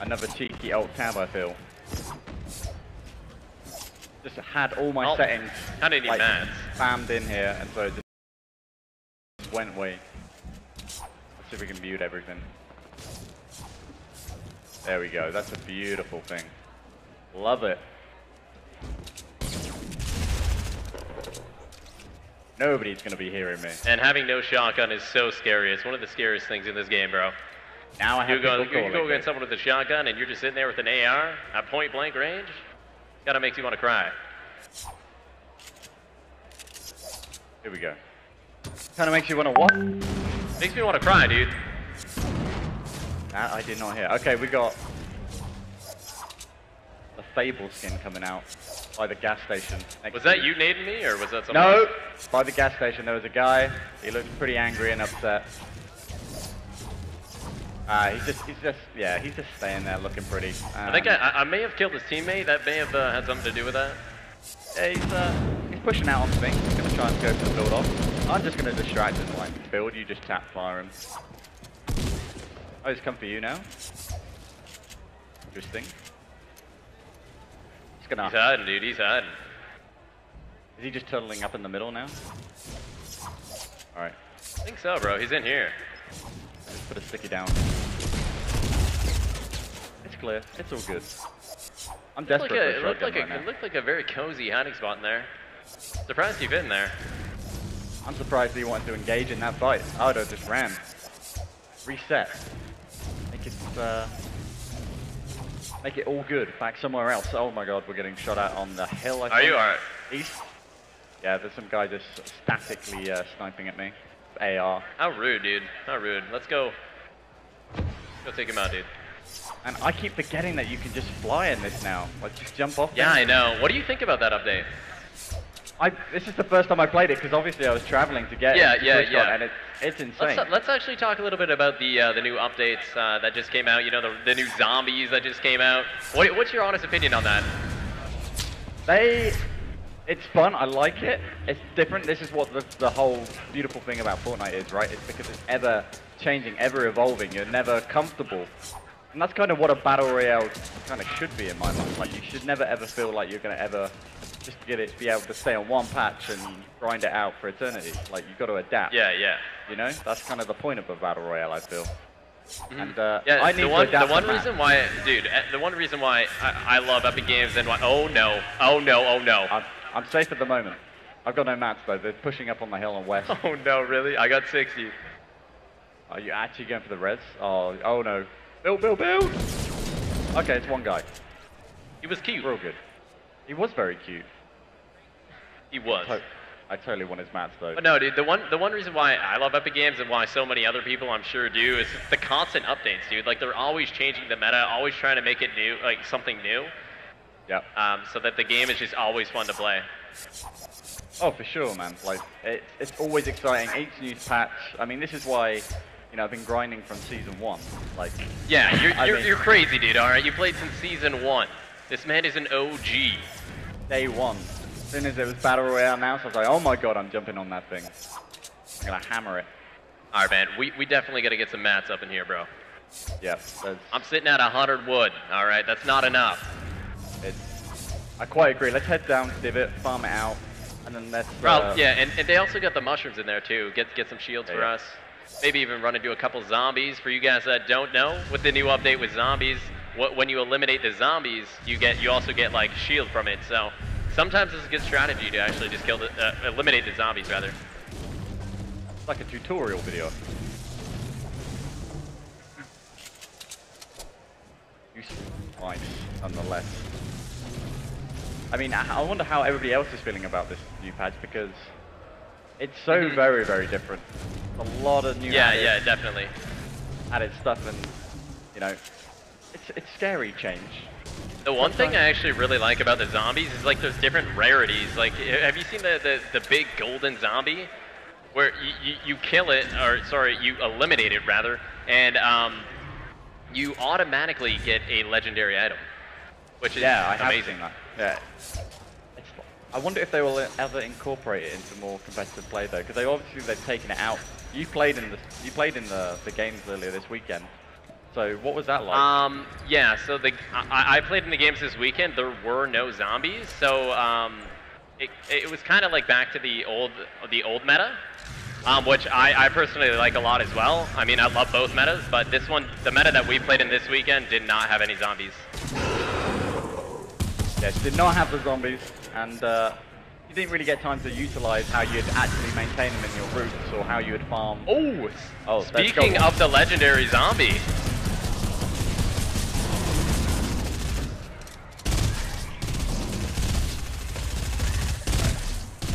Another cheeky alt tab, I feel. Just had all my settings like, spammed in here, and so it just went away. Let's see if we can mute everything. There we go. That's a beautiful thing. Love it. Nobody's gonna be hearing me. And having no shotgun is so scary. It's one of the scariest things in this game, bro. Now I have you go against someone with a shotgun and you're just sitting there with an AR at point blank range. Gotta make you want to cry. Here we go. Kind of makes you want to what? Makes me want to cry, dude. That I did not hear. Okay, we got the Fable skin coming out by the gas station. Was that you nading me, or was that someone No! else? By the gas station there was a guy. He looked pretty angry and upset. He's just staying there looking pretty. I think I may have killed his teammate. That may have had something to do with that. Yeah, he's pushing out on things. He's going to try and go for the build off. I'm just going to distract him while I build. You just tap fire him. Oh, he's come for you now. Interesting. He's hiding, dude. He's hiding. Is he just turtling up in the middle now? Alright. I think so, bro. He's in here. Just put a sticky down. It's clear. It's all good. I'm desperate for a shotgun right now. It looked like a very cozy hiding spot in there. Surprised you fit in there. I'm surprised he wanted to engage in that fight. I would have just ran. Reset. Make it all good. Back somewhere else. Oh my god, we're getting shot at on the hill, I think. Are you alright? East. Yeah, there's some guy just statically sniping at me. AR. How rude, dude. How rude. Let's go. Go take him out, dude. And I keep forgetting that you can just fly in this now. Like, just jump off. Yeah, I know. What do you think about that update? This is the first time I played it, because obviously I was traveling to get it. Yeah. And it's insane. Let's actually talk a little bit about the new updates that just came out. You know, the new zombies that just came out. What's your honest opinion on that? It's fun, I like it. It's different. This is what the whole beautiful thing about Fortnite is, right? It's because it's ever changing, ever evolving. You're never comfortable. And that's kind of what a battle royale kind of should be in my mind. Like, you should never ever feel like you're going to ever just be able to stay on one patch and grind it out for eternity. Like, you've got to adapt. Yeah. You know? That's kind of the point of a battle royale, I feel. And yeah, I need to adapt. The one reason why, dude, the one reason why I love Epic Games and why, oh no. I'm safe at the moment. I've got no mats though. They're pushing up on the hill on west. Oh no, really? I got 60. Are you actually going for the res? Oh no. Build! Okay, it's one guy. He was cute. Real good. He was very cute. He was. I totally want his mats though. But no, dude, the one reason why I love Epic Games and why so many other people I'm sure do is the constant updates, dude. Like, they're always changing the meta, always trying to make it new, like something new. Yeah. So that the game is just always fun to play. Oh, for sure, man. Like, it's always exciting. Each new patch. I mean, this is why, you know, I've been grinding from season 1. Like. Yeah, you're crazy, dude. All right, you played since season 1. This man is an OG. Day 1. As soon as it was battle royale announced, I was like, oh my god, I'm jumping on that thing. I'm gonna hammer it. All right, man. We definitely gotta get some mats up in here, bro. Yeah. I'm sitting at 100 wood. All right, that's not enough. I quite agree. Let's head down, divot, farm it out, and then let's. Yeah, and they also got the mushrooms in there too. Get some shields for us. Maybe even run into a couple zombies. For you guys that don't know, with the new update with zombies, when you eliminate the zombies, you also get like shield from it. So sometimes it's a good strategy to actually just eliminate the zombies rather. It's like a tutorial video. Nice, nonetheless. I mean, I wonder how everybody else is feeling about this new patch, because it's so very, very different. A lot of new yeah, definitely added stuff, and you know, it's scary change. The one thing I actually really like about the zombies is like there's different rarities. Like, have you seen the big golden zombie, where you kill it, or sorry, you eliminate it rather, and you automatically get a legendary item, which is amazing. That. Yeah. I wonder if they will ever incorporate it into more competitive play though, because they've taken it out. You played in the games earlier this weekend, So what was that like? Yeah. So I played in the games this weekend. There were no zombies, so it was kind of like back to the old meta, which I personally like a lot as well. I mean, I love both metas, but this one, the meta that we played in this weekend, did not have any zombies. Yeah, it did not have the zombies, and you didn't really get time to utilize how you'd actually maintain them in your routes or how you would farm. Oh, speaking of the legendary zombie.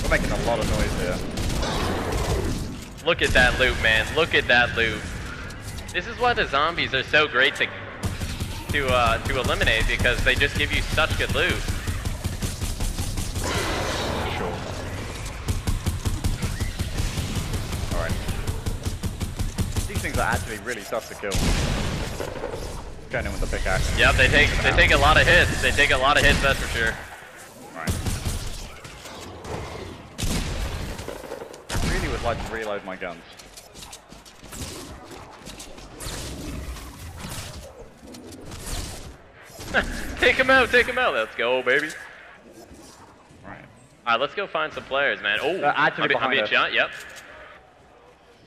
We're making a lot of noise here. Look at that loot, man. Look at that loot. This is why the zombies are so great to eliminate, because they just give you such good loot. Sure. Alright. These things are actually really tough to kill. Going in with the pickaxe. Yep, they take a lot of hits. They take a lot of hits, that's for sure. Alright. I really would like to reload my guns. Take him out, take him out. Let's go, baby. Right. Alright, let's go find some players, man. Oh, actually I'm being shot, yep.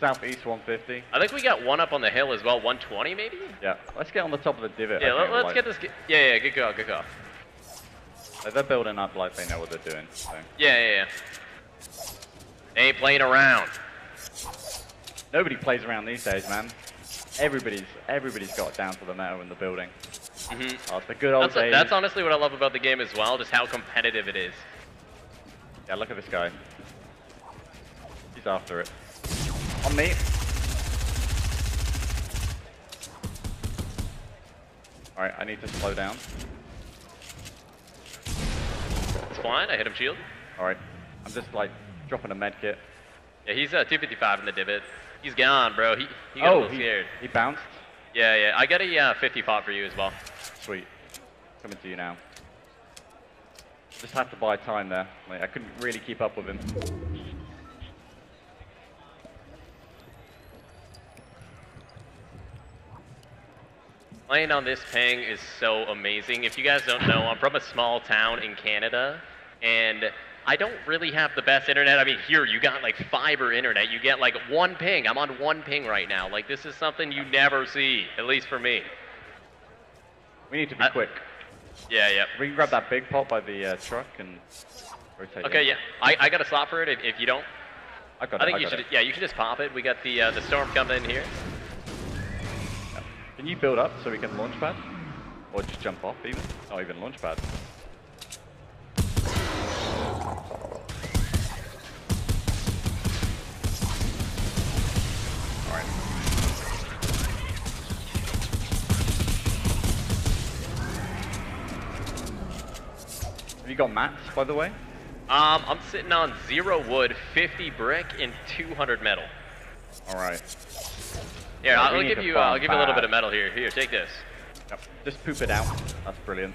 Southeast 150. I think we got one up on the hill as well, 120 maybe? Yeah, let's get on the top of the divot. Yeah, let's get this. Yeah, good call, good call. So they're building up like they know what they're doing. So. Yeah. They ain't playing around. Nobody plays around these days, man. Everybody's got down to the metal in the building. Mm-hmm. Oh, it's the good old days. That's honestly what I love about the game as well, just how competitive it is. Yeah, look at this guy. He's after it. On me. Alright, I need to slow down. It's fine, I hit him shield. Alright, I'm just like dropping a med kit. Yeah, he's 255 in the divot. He's gone, bro. He got a little scared. He bounced? Yeah. I got a 50 pot for you as well. Sweet. Coming to you now. Just have to buy time there. Like, I couldn't really keep up with him. Playing on this ping is so amazing. If you guys don't know, I'm from a small town in Canada, and I don't really have the best internet. I mean, here you got like fiber internet. You get like one ping. I'm on one ping right now. Like, this is something you never see, at least for me. We need to be quick. Yeah. We can grab that big pot by the truck and rotate. Okay, in. yeah. I got a slot for it if you don't. I got it. I think you should. Yeah, you should just pop it. We got the storm coming in here. Yeah. Can you build up so we can launch pad, or just jump off even? Not even launch pad. Have you got mats, by the way? I'm sitting on 0 wood, 50 brick, and 200 metal. All right. Here, I'll give you a little bit of metal here. Here, take this. Yep. Just poop it out. That's brilliant.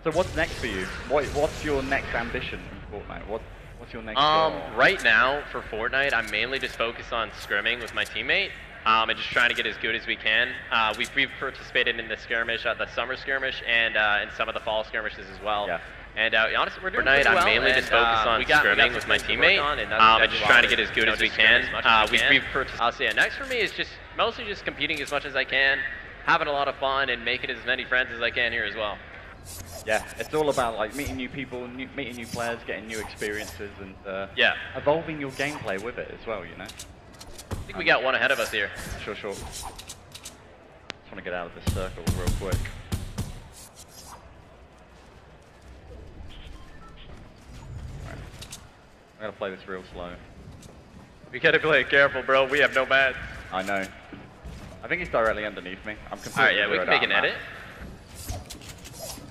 So what's next for you? What's your next ambition in Fortnite? What's your next goal? Right now, for Fortnite, I'm mainly just focused on scrimming with my teammate. And just trying to get as good as we can. We've participated in the skirmish, the summer skirmish, and in some of the fall skirmishes as well. Yeah. And honestly, we're doing pretty well. I'm mainly just focused on scrimming with my teammate, and just trying to get as good as we can. I'll say next for me is just mostly just competing as much as I can, having a lot of fun, and making as many friends as I can here as well. Yeah, it's all about like meeting new people, meeting new players, getting new experiences, and evolving your gameplay with it as well. You know. I think we got one ahead of us here. Sure. Just want to get out of this circle real quick. Alright. I gotta play this real slow. We gotta play it careful, bro. We have no mats. I know. I think he's directly underneath me. I'm completely Alright, yeah, we can make an edit.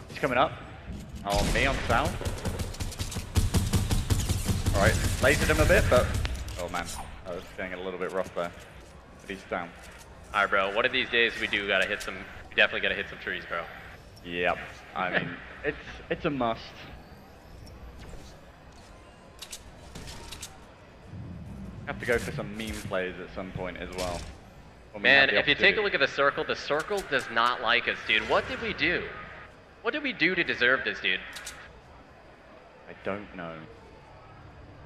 He's coming up. On me, on south. Alright, lasered him a bit, but... Oh man. I was getting a little bit rough there, but he's down. All right, bro. One of these days we do gotta hit some. We definitely gotta hit some trees, bro. Yep. I mean, it's a must. Have to go for some meme plays at some point as well. Man, if you take a look at the circle does not like us, dude. What did we do? What did we do to deserve this, dude? I don't know.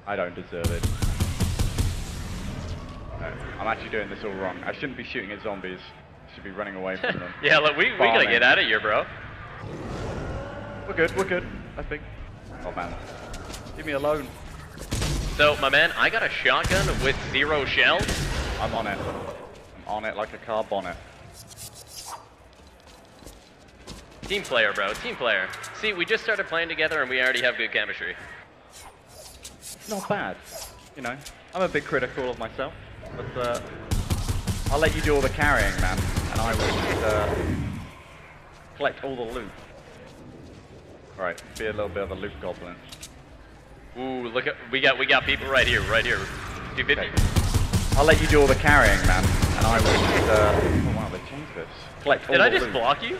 I don't deserve it. No, I'm actually doing this all wrong. I shouldn't be shooting at zombies. I should be running away from them. Yeah, look, we gotta get out of here, bro. We're good, I think. Oh man, leave me alone. So, my man, I got a shotgun with 0 shells. I'm on it. I'm on it like a car bonnet. Team player, bro, team player. See, we just started playing together and we already have good chemistry. Not bad. You know, I'm a bit critical of myself, but I'll let you do all the carrying, man, and I will collect all the loot. Alright, be a little bit of a loot goblin. Ooh, look at we got people right here. 250. Okay. I'll let you do all the carrying, man, and I will oh wow, they changed this. Collect all Did the I just loot. block you?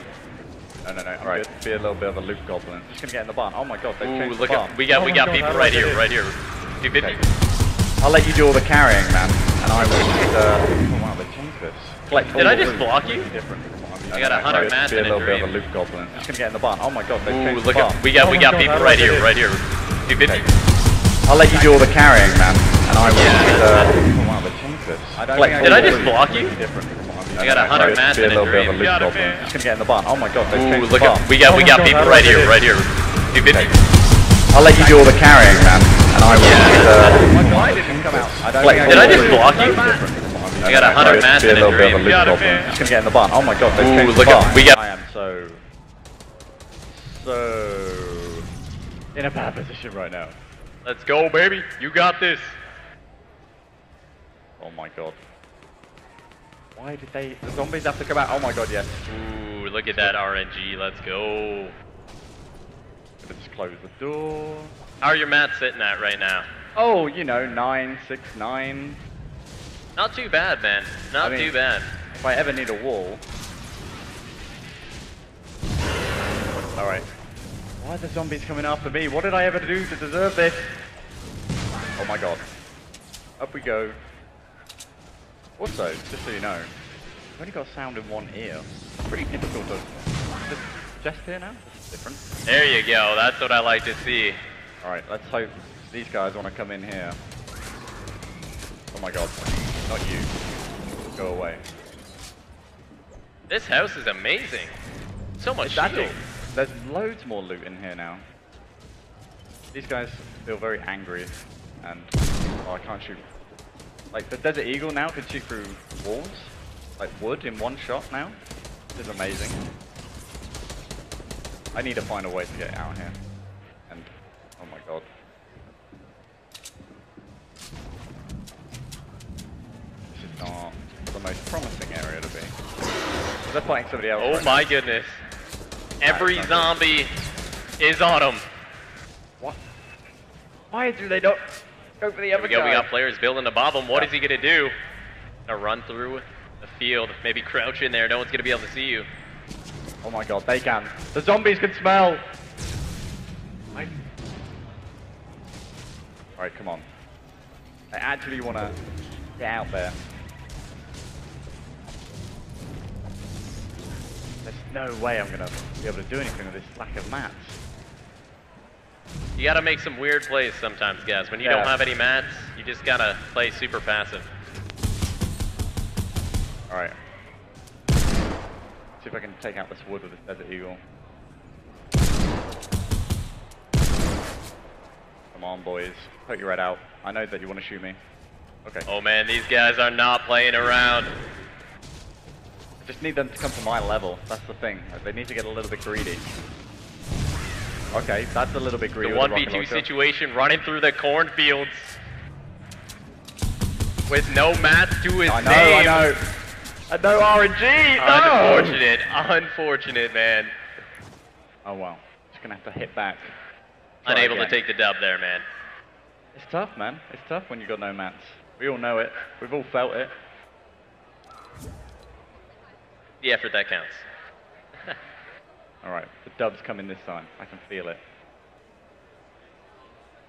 No, I'm good. Be a little bit of a loot goblin. Just gonna get in the barn. Oh my god, they changed the look barn. at we got people right here. 250. Okay. I'll let you do all the carrying, man, and I will oh wow, they changed this. Collect all Did I the just loot. block you? Different. I got 100 mats Be a in a little bit dream. of a loot goblin. Just gonna get in the barn. Oh my god, they changed the Look barn. at we got people right here. 250. Okay. I'll let you do all the carrying, man, and I will oh wow, they changed this. Did I just block you? Different. I got 100 mats in a bit of a dream. loot goblin. Just gonna get in the barn. Oh my god, they changed the Look barn. at we got people right here. 250. I'll let you do all the carrying, man, and I will my guy didn't come out. Did I just block you? I got 100 mats in a dream. Just gonna get in the barn. Oh my god, they changed the look barn. at we got. I am so in a bad position right now. Let's go, baby. You got this. Oh my god. Why did the zombies have to come out? Oh my god, yes. Ooh, look at that RNG. Let's go. Gonna just close the door. How are your mats sitting at right now? Oh, you know, 9, 6, 9. Not too bad, man. Not too bad. If I ever need a wall. Alright. Why are the zombies coming after me? What did I ever do to deserve this? Oh my god. Up we go. Also, just so you know, I've only got sound in one ear. It's pretty difficult to just here now. This is different. There you go. That's what I like to see. Alright, let's hope these guys want to come in here. Oh my god. Not you. Go away. This house is amazing. So much shield. There's loads more loot in here now. These guys feel very angry, and oh, I can't shoot. Like the Desert Eagle now can shoot through walls, like wood in one shot now. This is amazing. I need to find a way to get out here. And oh my god. This is not the most promising area to be. They're fighting somebody else. Oh my goodness. Every zombie is on him. What? Why do they not go for the other guy? We got players building above him. What is he gonna do? Gonna run through the field, maybe crouch in there. No one's gonna be able to see you. Oh my god, they can. The zombies can smell. Alright, come on. I actually want to get out there. There's no way I'm going to be able to do anything with this lack of mats. You gotta make some weird plays sometimes, guys. When you don't have any mats, you just gotta play super passive. Alright. See if I can take out this wood with this Desert Eagle. Come on, boys. Poke your head out. I know that you want to shoot me. Okay. Oh man, these guys are not playing around. I just need them to come to my level. That's the thing. They need to get a little bit greedy. Okay, that's a little bit greedy. The 1v2 situation running through the cornfields. With no mats to his name. I know. And no RNG! No! Unfortunate, unfortunate, man. Oh well. Just gonna have to hit back. Unable to take the dub there, man. It's tough, man. It's tough when you got no mats. We all know it. We've all felt it. The effort that counts. Alright, the dub's coming this time. I can feel it.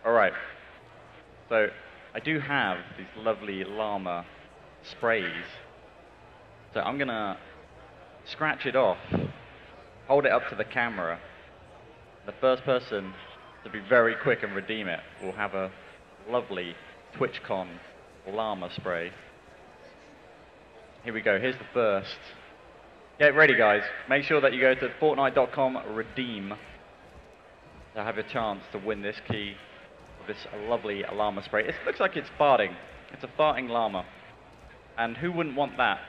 Alright. So, I do have these lovely llama sprays. So I'm gonna scratch it off, hold it up to the camera. The first person to be very quick and redeem it will have a lovely TwitchCon llama spray. Here we go, here's the first. Get ready guys, make sure that you go to Fortnite.com redeem to have a chance to win this key of this lovely llama spray. It looks like it's farting. It's a farting llama. And who wouldn't want that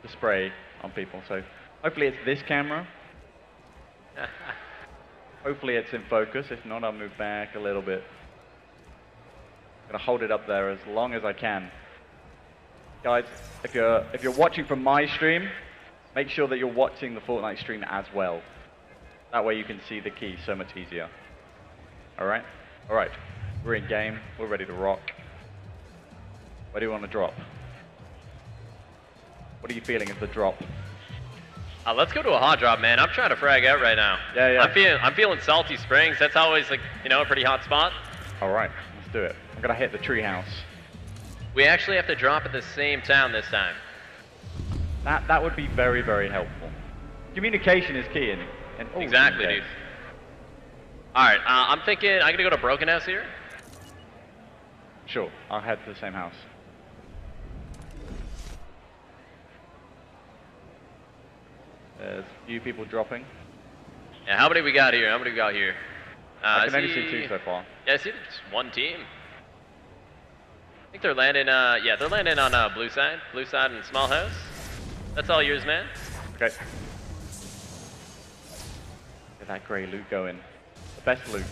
to spray on people? So hopefully it's this camera. Hopefully it's in focus. If not, I'll move back a little bit. I'm gonna hold it up there as long as I can. Guys, if you're watching from my stream, make sure that you're watching the Fortnite stream as well. That way you can see the key so much easier. Alright? Alright. We're in game. We're ready to rock. Where do you want to drop? What are you feeling of the drop? Let's go to a hot drop, man. I'm trying to frag out right now. Yeah. I'm feeling Salty Springs. That's always like, you know, a pretty hot spot. Alright, let's do it. I'm gonna hit the treehouse. We actually have to drop at the same town this time. That would be very, very helpful. Communication is key in exactly, dude. Alright, I'm thinking I'm gonna go to Broken House here. Sure, I'll head to the same house. There's a few people dropping. Yeah, how many we got here? How many we got here? I can only see 2 so far. Yeah, I see just one team. I think they're landing, yeah, they're landing on blue side and small house. That's all yours, man. Okay. Get that grey loot going. The best loot.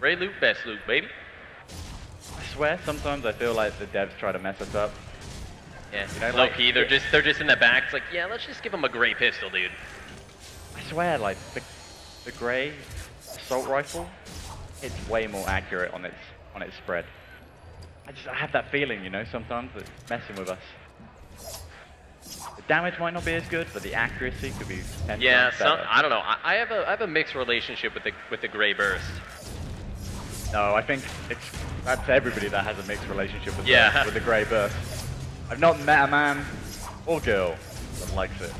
Grey loot, best loot, baby. I swear, sometimes I feel like the devs try to mess us up. Yeah, you know, low like, key, they're just in the back. It's like, yeah, let's just give them a grey pistol, dude. I swear, like the grey assault rifle, it's way more accurate on its spread. I have that feeling, you know, sometimes that it's messing with us. The damage might not be as good, but the accuracy could be 10 times better. I don't know. I have a mixed relationship with the grey burst. No, I think that's everybody that has a mixed relationship with the grey burst. I've not met a man or girl that likes it.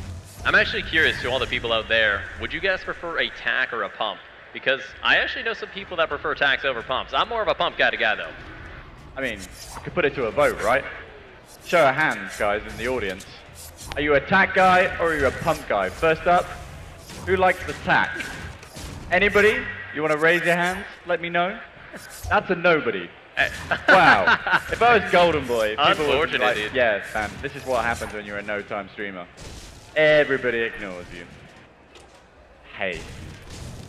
I'm actually curious to all the people out there, would you guys prefer a tack or a pump? Because I actually know some people that prefer tacks over pumps. I'm more of a pump guy though. I mean, you could put it to a vote, right? Show of hands, guys, in the audience. Are you a tack guy or are you a pump guy? First up, who likes the tack? Anybody? You want to raise your hands? Let me know. That's a nobody. Wow. If I was Golden Boy, people would be like, dude. Yeah, man, this is what happens when you're a no-time streamer. Everybody ignores you. Hey,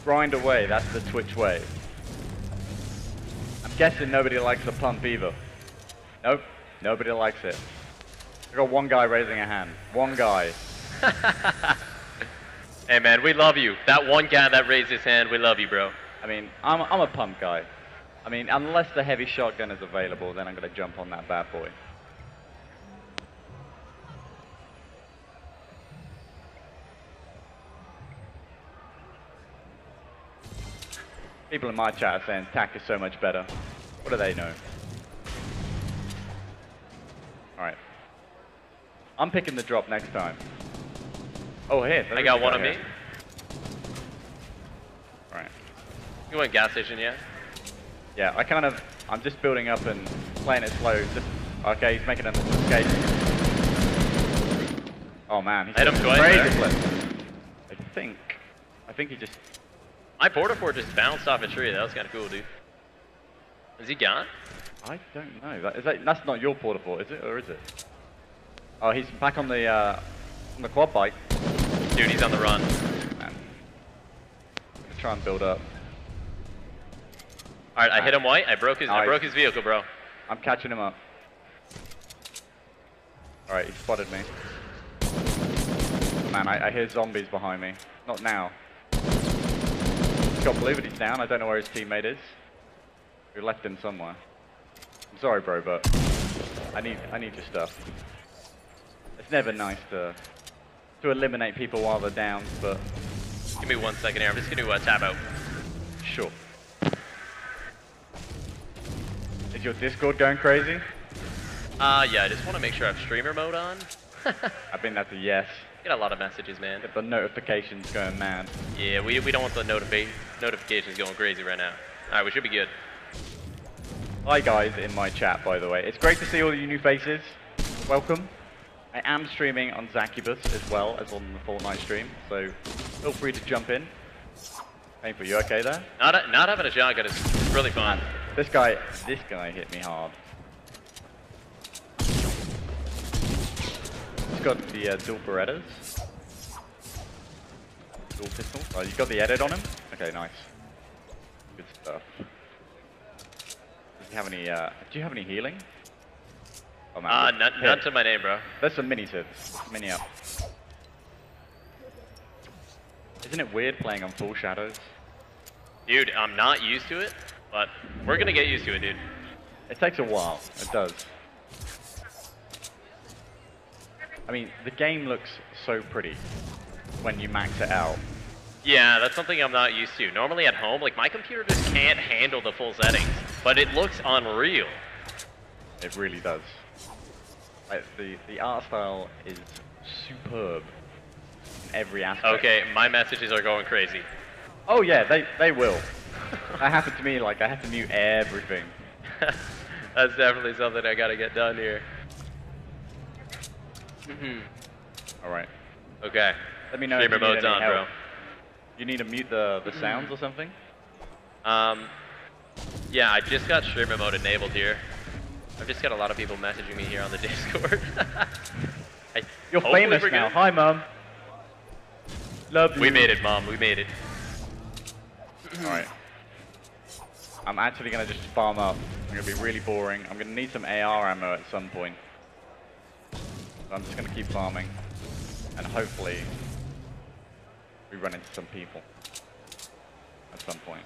grind away, that's the Twitch way. I'm guessing nobody likes the pump either. Nope, nobody likes it. I got one guy raising a hand. One guy. Hey man, we love you. That one guy that raised his hand, we love you, bro. I mean, I'm a pump guy. I mean, unless the heavy shotgun is available, then I'm going to jump on that bad boy. People in my chat are saying tack is so much better. What do they know? Alright. I'm picking the drop next time. Oh, here. I got one on me. Alright. You want gas station yet? Yeah, I'm just building up and playing it slow. Okay, he's making an escape. Oh man, he's hit him twice. I think he just... My porta fort just bounced off a tree. That was kind of cool, dude. Is he gone? I don't know. That's not your porta fort, is it? Or is it? Oh, he's back on the quad bike. Dude, he's on the run. Man. Let's try and build up. All right, I hit him white. I broke his vehicle, bro. I'm catching him up. All right, he spotted me. Man, I hear zombies behind me. Not now. He's got blue, but he's down. I don't know where his teammate is. We left him somewhere. I'm sorry, bro, but I need your stuff. It's never nice to eliminate people while they're down, but give me 1 second here. I'm just gonna tap out. Sure. Is your Discord going crazy? Yeah, I just want to make sure I have streamer mode on. I think that's a yes. Get a lot of messages, man. Get the notifications going mad. Yeah, we don't want the notifications going crazy right now. Alright, we should be good. Hi guys in my chat, by the way. It's great to see all you new faces. Welcome. I am streaming on Zacubus as well as on the Fortnite stream, so feel free to jump in. Painful, you okay there? Not having a shotgun is really fun. This guy hit me hard. He's got the dual Berettas. Dual pistols. Oh, you got the edit on him? Okay, nice. Good stuff. Does he have any, do you have any healing? Oh, man, none to my name, bro. There's some minis here. Mini up. Isn't it weird playing on full shadows? Dude, I'm not used to it, but we're gonna get used to it, dude. It takes a while. It does. I mean, the game looks so pretty when you max it out. Yeah, that's something I'm not used to. Normally at home, like my computer just can't handle the full settings, but it looks unreal. It really does. Like, the art style is superb in every aspect. Okay, my messages are going crazy. Oh yeah, they will. That happened to me, like I have to mute everything. That's definitely something I gotta get done here. Alright. Okay. Let me know Streamer if you need mode's any on, help. bro. You need to mute the sounds or something? Yeah, I just got streamer mode enabled here. I've just got a lot of people messaging me here on the Discord. You're famous now. Hi, Mum. Love you. We made it, Mom. We made it. Alright. I'm actually going to just farm up. I'm going to be really boring. I'm going to need some AR ammo at some point. So I'm just going to keep farming. And hopefully, we run into some people. At some point.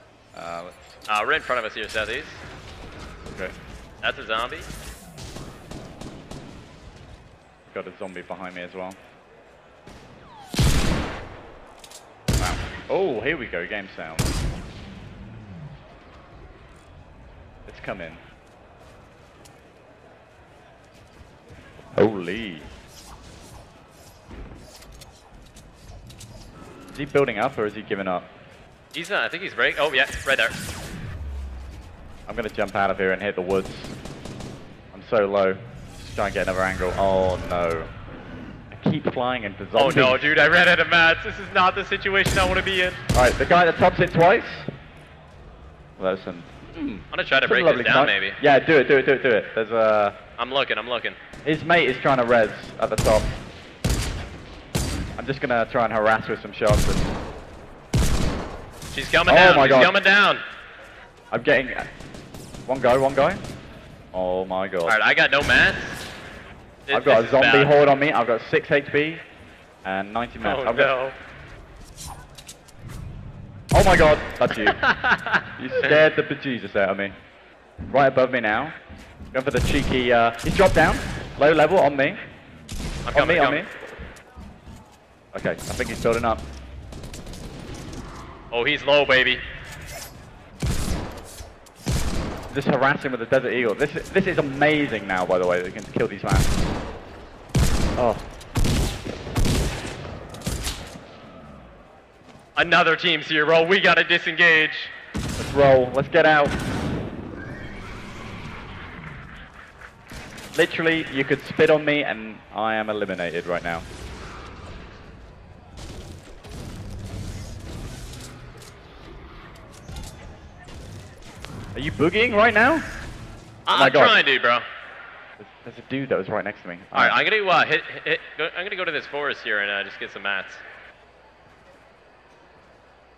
We're in front of us here, Southeast. Okay. That's a zombie. Got a zombie behind me as well. Wow. Oh, here we go. Game sound. Let's come in. Holy. Is he building up or is he giving up? He's I think he's break. Oh yeah, right there. I'm gonna jump out of here and hit the woods. I'm so low. Just try and get another angle. Oh no. I keep flying into zombies. Oh no, dude, I ran out of mats. This is not the situation I want to be in. Alright, the guy that tops it twice. Well, there's some. I'm gonna try to break this down, maybe. Yeah, do it. There's a. I'm looking. His mate is trying to res at the top. I'm just gonna try and harass with some shots. And... She's coming down. She's coming down. I'm getting. One guy. Oh my god. Alright, I got no mats. I've got a zombie horde on me. I've got 6 HP and 90 mats. Oh no. Oh my god, that's you. You scared the bejesus out of me. Right above me now. Going for the cheeky, he's dropped down. Low level on me. On me. Okay, I think he's building up. Oh, he's low, baby. Just harassing with the Desert Eagle. This is amazing now, by the way, that you can kill these mats. Oh. Another team's here, bro. We gotta disengage. Let's roll. Let's get out. Literally, you could spit on me and I am eliminated right now. Are you boogieing right now? I'm trying to, bro. There's a dude that was right next to me. Alright, I'm gonna I'm gonna go to this forest here and just get some mats.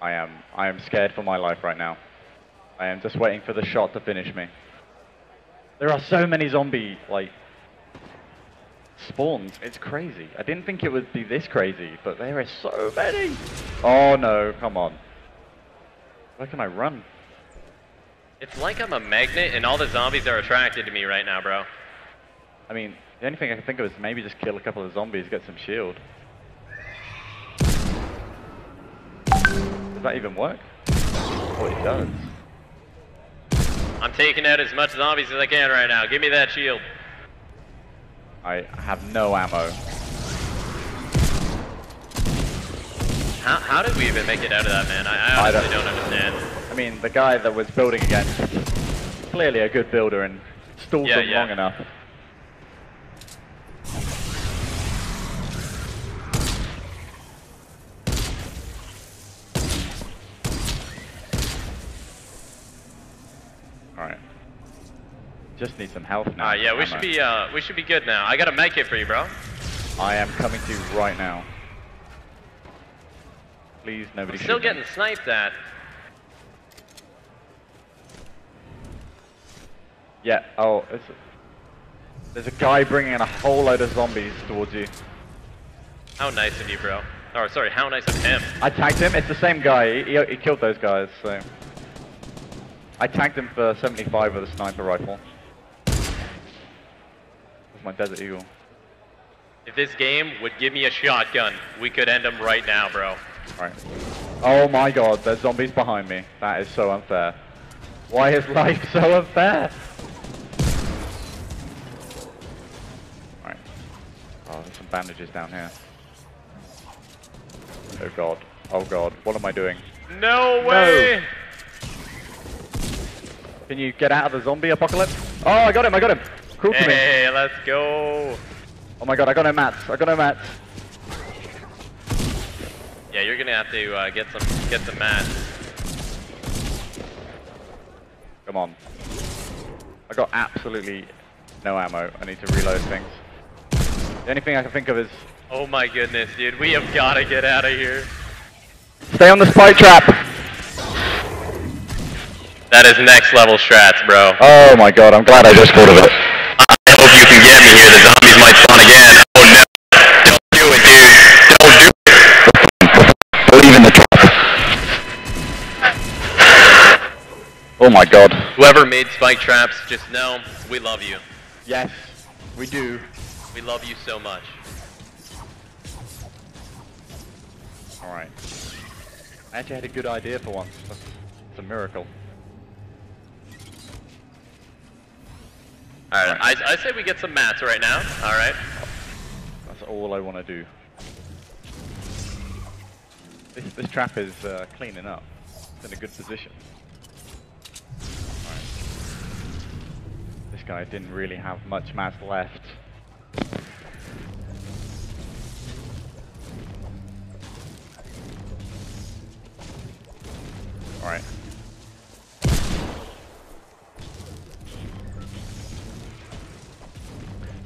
I am scared for my life right now. I am just waiting for the shot to finish me. There are so many zombie, like, spawns. It's crazy. I didn't think it would be this crazy, but there are so many. Oh no, come on. Where can I run? It's like I'm a magnet and all the zombies are attracted to me right now, bro. I mean, the only thing I can think of is maybe just kill a couple of zombies, get some shield. Does that even work? Oh, it does. I'm taking out as much zombies as I can right now. Give me that shield. I have no ammo. How did we even make it out of that, man? I honestly don't understand. I mean, the guy that was building against, clearly a good builder and stalled them long enough. Alright. Just need some health now. Yeah, we should be good now. I got a med kit for you, bro. I am coming to you right now. Please, nobody shoot me. Still getting sniped at. Yeah, oh, there's a guy bringing in a whole load of zombies towards you. How nice of you, bro. Oh, sorry, how nice of him. I tagged him, it's the same guy, he killed those guys, so. I tagged him for 75 with a sniper rifle. That's my Desert Eagle. If this game would give me a shotgun, we could end him right now, bro. Alright. Oh my god, there's zombies behind me. That is so unfair. Why is life so unfair? Alright. Oh, there's some bandages down here. Oh god. Oh god. What am I doing? No way! No. Can you get out of the zombie apocalypse? Oh, I got him, I got him! Cruel to me. Hey, let's go! Oh my god, I got no mats, I got no mats. Yeah, you're gonna have to get some mats. Come on. I got absolutely no ammo. I need to reload things. The only thing I can think of is... Oh my goodness, dude. We have got to get out of here. Stay on the spike trap! That is next level strats, bro. Oh my god, I'm glad I just thought of it. I hope you can get me here. The zombies might spawn again. Oh no. Don't do it, dude. Don't do it. Believe in the trap. Oh my god. Whoever made spike traps, just know we love you. Yes, we do. We love you so much. Alright. I actually had a good idea for once. It's a miracle. Alright, I say we get some mats right now. Alright. That's all I want to do. This trap is cleaning up. It's in a good position. Alright. This guy didn't really have much mass left. Alright.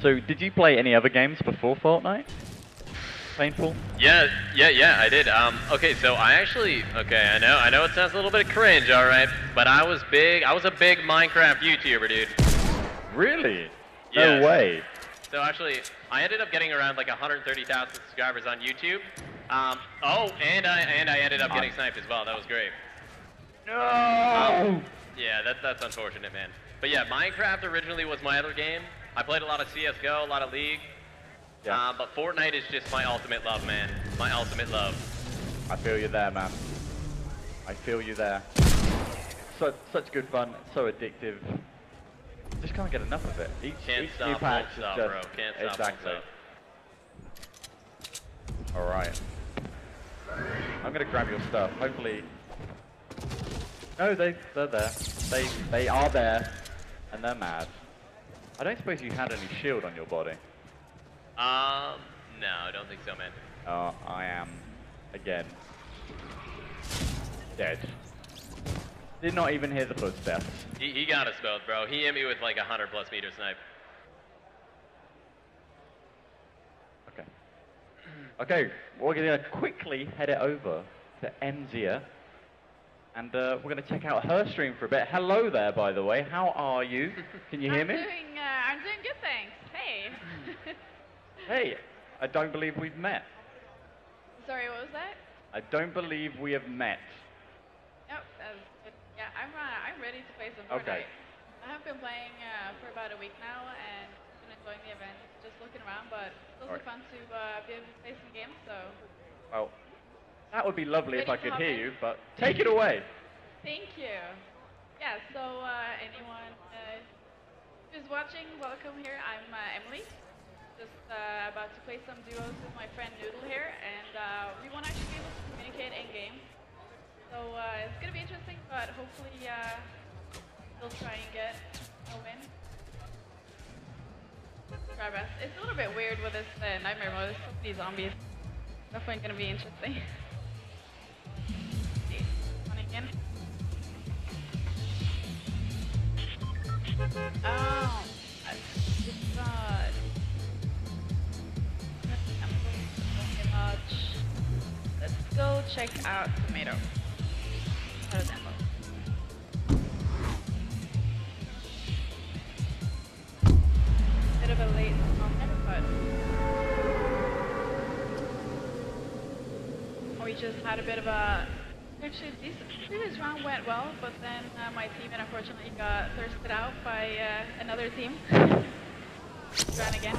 So, did you play any other games before Fortnite? Painful? Yeah, I did. Okay, so I actually, I know it sounds a little bit cringe, alright, but I was a big Minecraft YouTuber, dude. Really? Yes. No way. So actually, I ended up getting around like 130,000 subscribers on YouTube. And I ended up getting sniped as well. That was great. No! Yeah, that's unfortunate, man. But yeah, Minecraft originally was my other game. I played a lot of CSGO, a lot of League. Yeah. But Fortnite is just my ultimate love, man. My ultimate love. I feel you there, man. I feel you there. Such good fun, so addictive. Just can't get enough of it. Each new patch is just... bro. Can't stop, exactly. Alright. I'm gonna grab your stuff. Hopefully... No, they're there. They are there. And they're mad. I don't suppose you had any shield on your body? No, I don't think so, man. Oh, I am, again, dead. Did not even hear the footsteps. He got us both, bro. He hit me with like 100+ meter snipe. Okay. Okay, we're gonna quickly head it over to Enzia. And we're going to check out her stream for a bit. Hello there, by the way. How are you? Can you hear me? I'm doing good, thanks. Hey. Hey, I don't believe we've met. Sorry, what was that? I don't believe we have met. Oh, yeah, I'm ready to play some Fortnite. Okay. I have been playing for about a week now and been enjoying the event. Just looking around, but it's also fun to be able to play some games. So. Well, that would be lovely if I could hear you, but take it away. Thank you. yeah, so anyone who's watching, welcome here. I'm Emily. Just about to play some duos with my friend Noodle here, and we won't actually be able to communicate in game. So it's gonna be interesting, but hopefully we'll try and get a win. Try best. It's a little bit weird with this nightmare mode. There's so many zombies. Definitely gonna be interesting. Running in. Oh, God. Let's go check out tomato. How does that look? Bit of a late comment, but we just had a bit of a. Actually, this previous round went well, but then my teammate unfortunately got thirsted out by another team. Run again.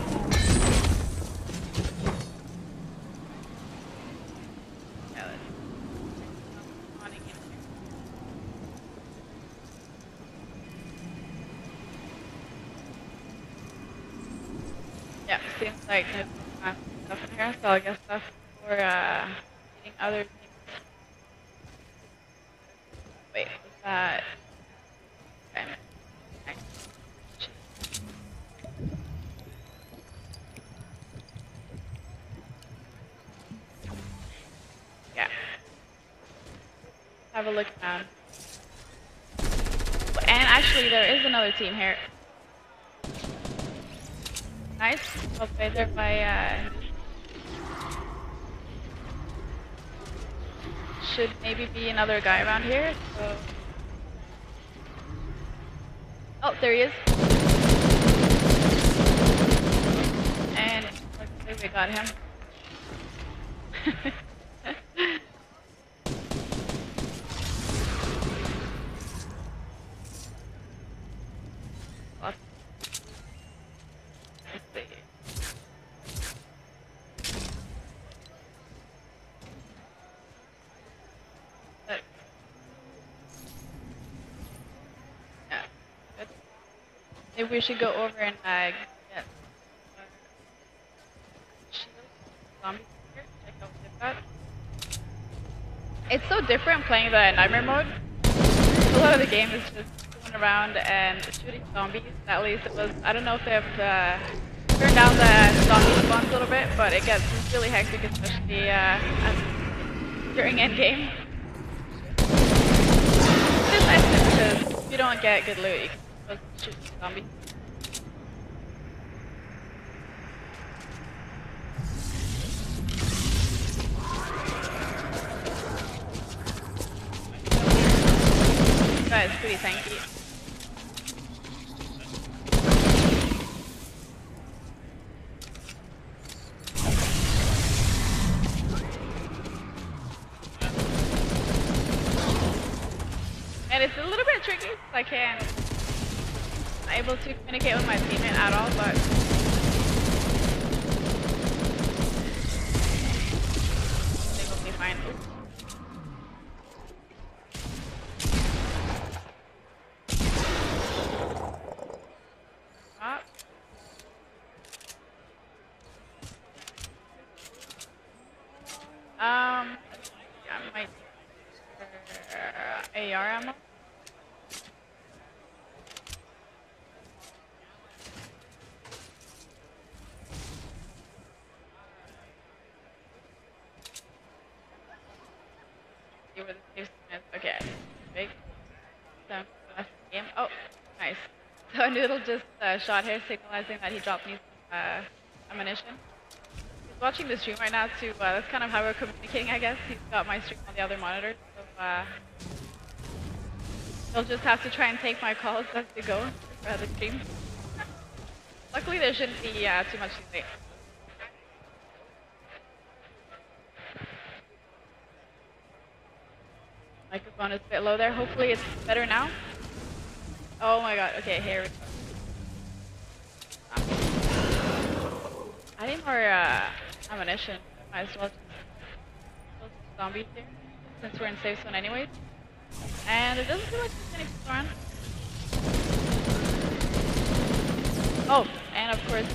Yeah, let's running in here. Yeah, seems like there's stuff in here, so I guess that's for eating other teams. Wait, was that? Okay. Yeah. Have a look around. And actually, there is another team here. Nice. Well played there by. Should maybe be another guy around here. So. Oh, there he is. And looks like we got him. Let's see. Yeah, good. Maybe we should go over and get zombies here. Check out what they've got. It's so different playing the nightmare mode. A lot of the game is just going around and shooting zombies. At least it was. I don't know if they've turned down the zombie spawns a little bit, but it gets really hectic, especially during endgame. It's nice because you don't get good loot. You can just shoot zombies. That is pretty tanky. And it's a little bit tricky. I can't. I'm able to communicate with my teammate at all, but I think we'll be fine. Oops. Yeah, I might AR ammo. See where the safe zone is. Okay, big. So, last game. Oh, nice. So Noodle just shot here, signalizing that he dropped me some ammunition. He's watching the stream right now too. That's kind of how we're communicating, I guess. He's got my stream on the other monitor, so he'll just have to try and take my calls as they go for the stream. Luckily, there shouldn't be too much delay. Microphone is a bit low there. Hopefully, it's better now. Oh my god. Okay, here we go. I need more ammunition. Might as well just kill some zombies here, since we're in safe zone anyways. And it doesn't feel like there's any people around. Oh, and of course,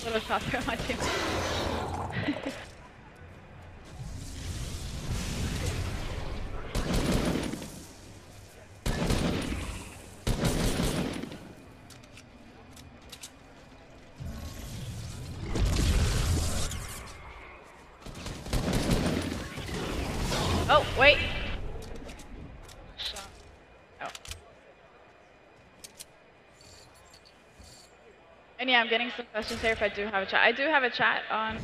little shot through my team. Oh, wait. Oh. And yeah, I'm getting some questions here if I do have a chat. I do have a chat on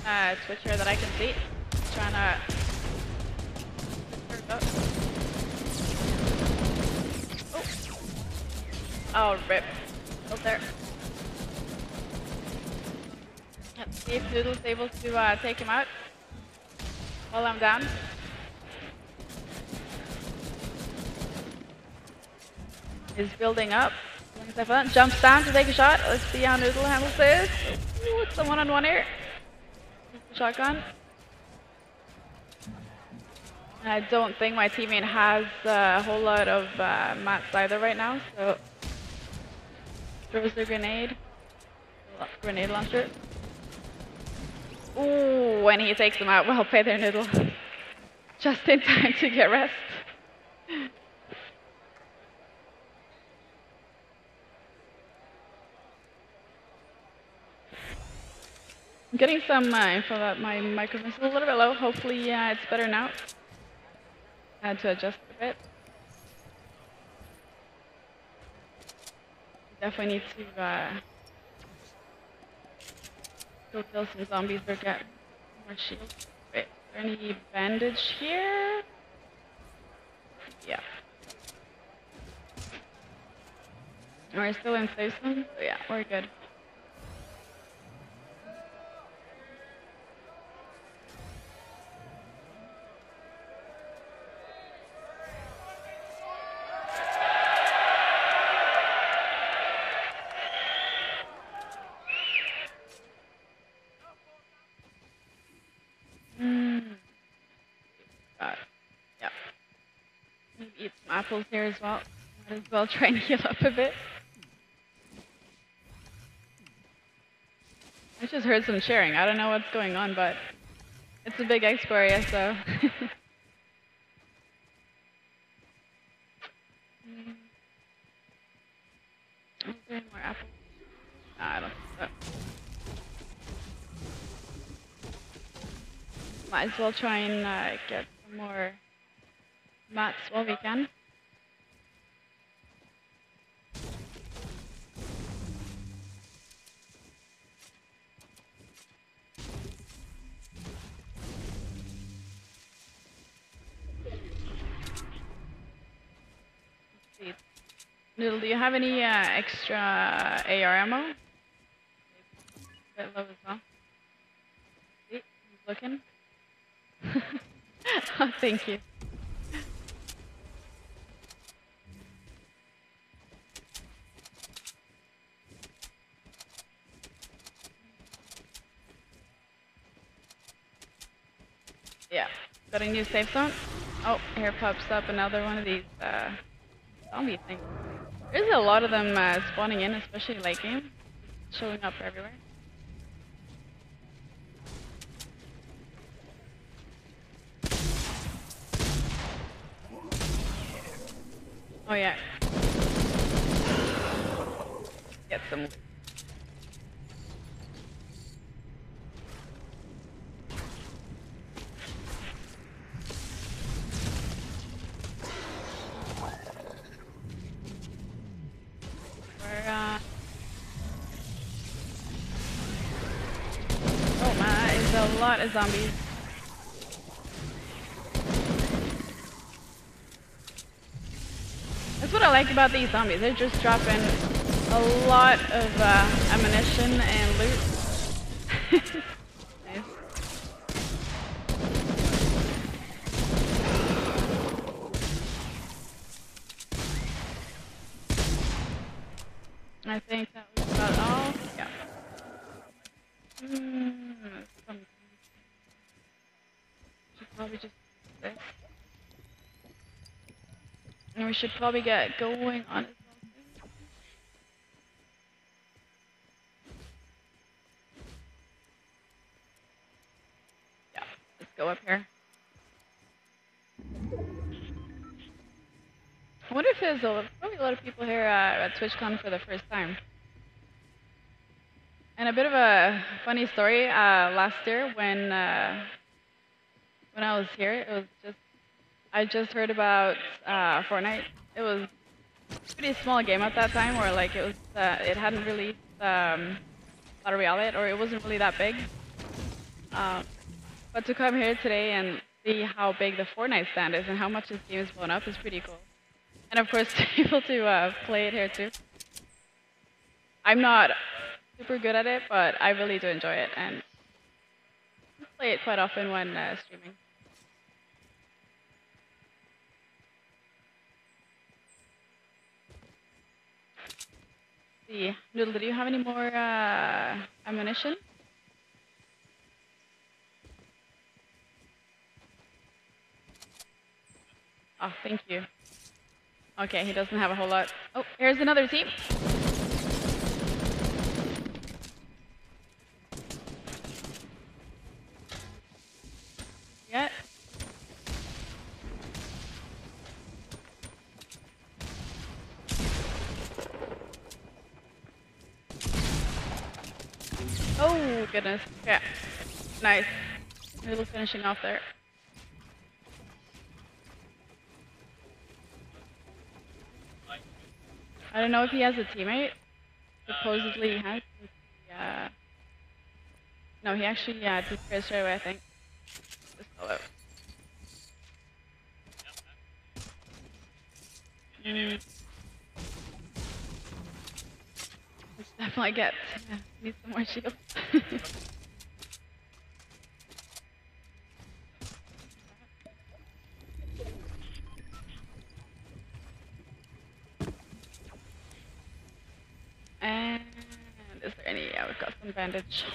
Twitch here that I can see. I'm trying to... Oh, rip. Oh, there. Let's see if Noodle's able to take him out while I'm down. He's building up. Jumps down to take a shot. Let's see how Noodle handles this. Ooh, it's a one-on-one here. Shotgun. I don't think my teammate has a whole lot of mats either right now, so throws the grenade. Grenade launcher. Ooh, when he takes him out, well played there, Noodle. Just in time to get rest. I'm getting some info that my microphone's a little bit low. Hopefully it's better now. I had to adjust a bit. Definitely need to go kill some zombies or get more shields. Wait, is there any bandage here? Yeah. We're still in safe zone, so yeah, we're good. Yeah. Maybe eat some apples here as well. Might as well try and heal up a bit. I just heard some cheering. I don't know what's going on, but it's a big expo area, so. Is there any more apples? No, I don't think so. Might as well try and get some more mats while we can. Noodle, do you have any extra AR ammo? A bit low as well. See, he's looking. Oh, thank you. Yeah, got a new safe zone. Oh, here pops up another one of these zombie things. There's a lot of them spawning in, especially late game. Showing up everywhere. Oh yeah. Get some. Oh man, it's a lot of zombies. That's what I like about these zombies. They're just dropping a lot of ammunition and loot. Nice. I think that was about all. Yeah. Should probably just do this. And we should probably get going on it. Yeah, let's go up here. I wonder if there's probably a lot of people here at TwitchCon for the first time. And a bit of a funny story. Last year, when I was here, it was I just heard about Fortnite. It was a pretty small game at that time, or like it hadn't released Battle Royale yet, or it wasn't really that big. But to come here today and see how big the Fortnite stand is and how much this game is blown up is pretty cool. And of course, to be able to play it here too. I'm not super good at it, but I really do enjoy it, and play it quite often when streaming. See, Noodle, do you have any more ammunition? Oh, thank you. Okay, he doesn't have a whole lot. Oh, here's another team. Yeah. Oh, goodness. Yeah. Nice. Noodle finishing off there. I don't know if he has a teammate. Supposedly he has. No, he actually disappeared straight away, I think. Just follow. Let's definitely get. Need some more shields. And is there any? Yeah, we've got some bandage.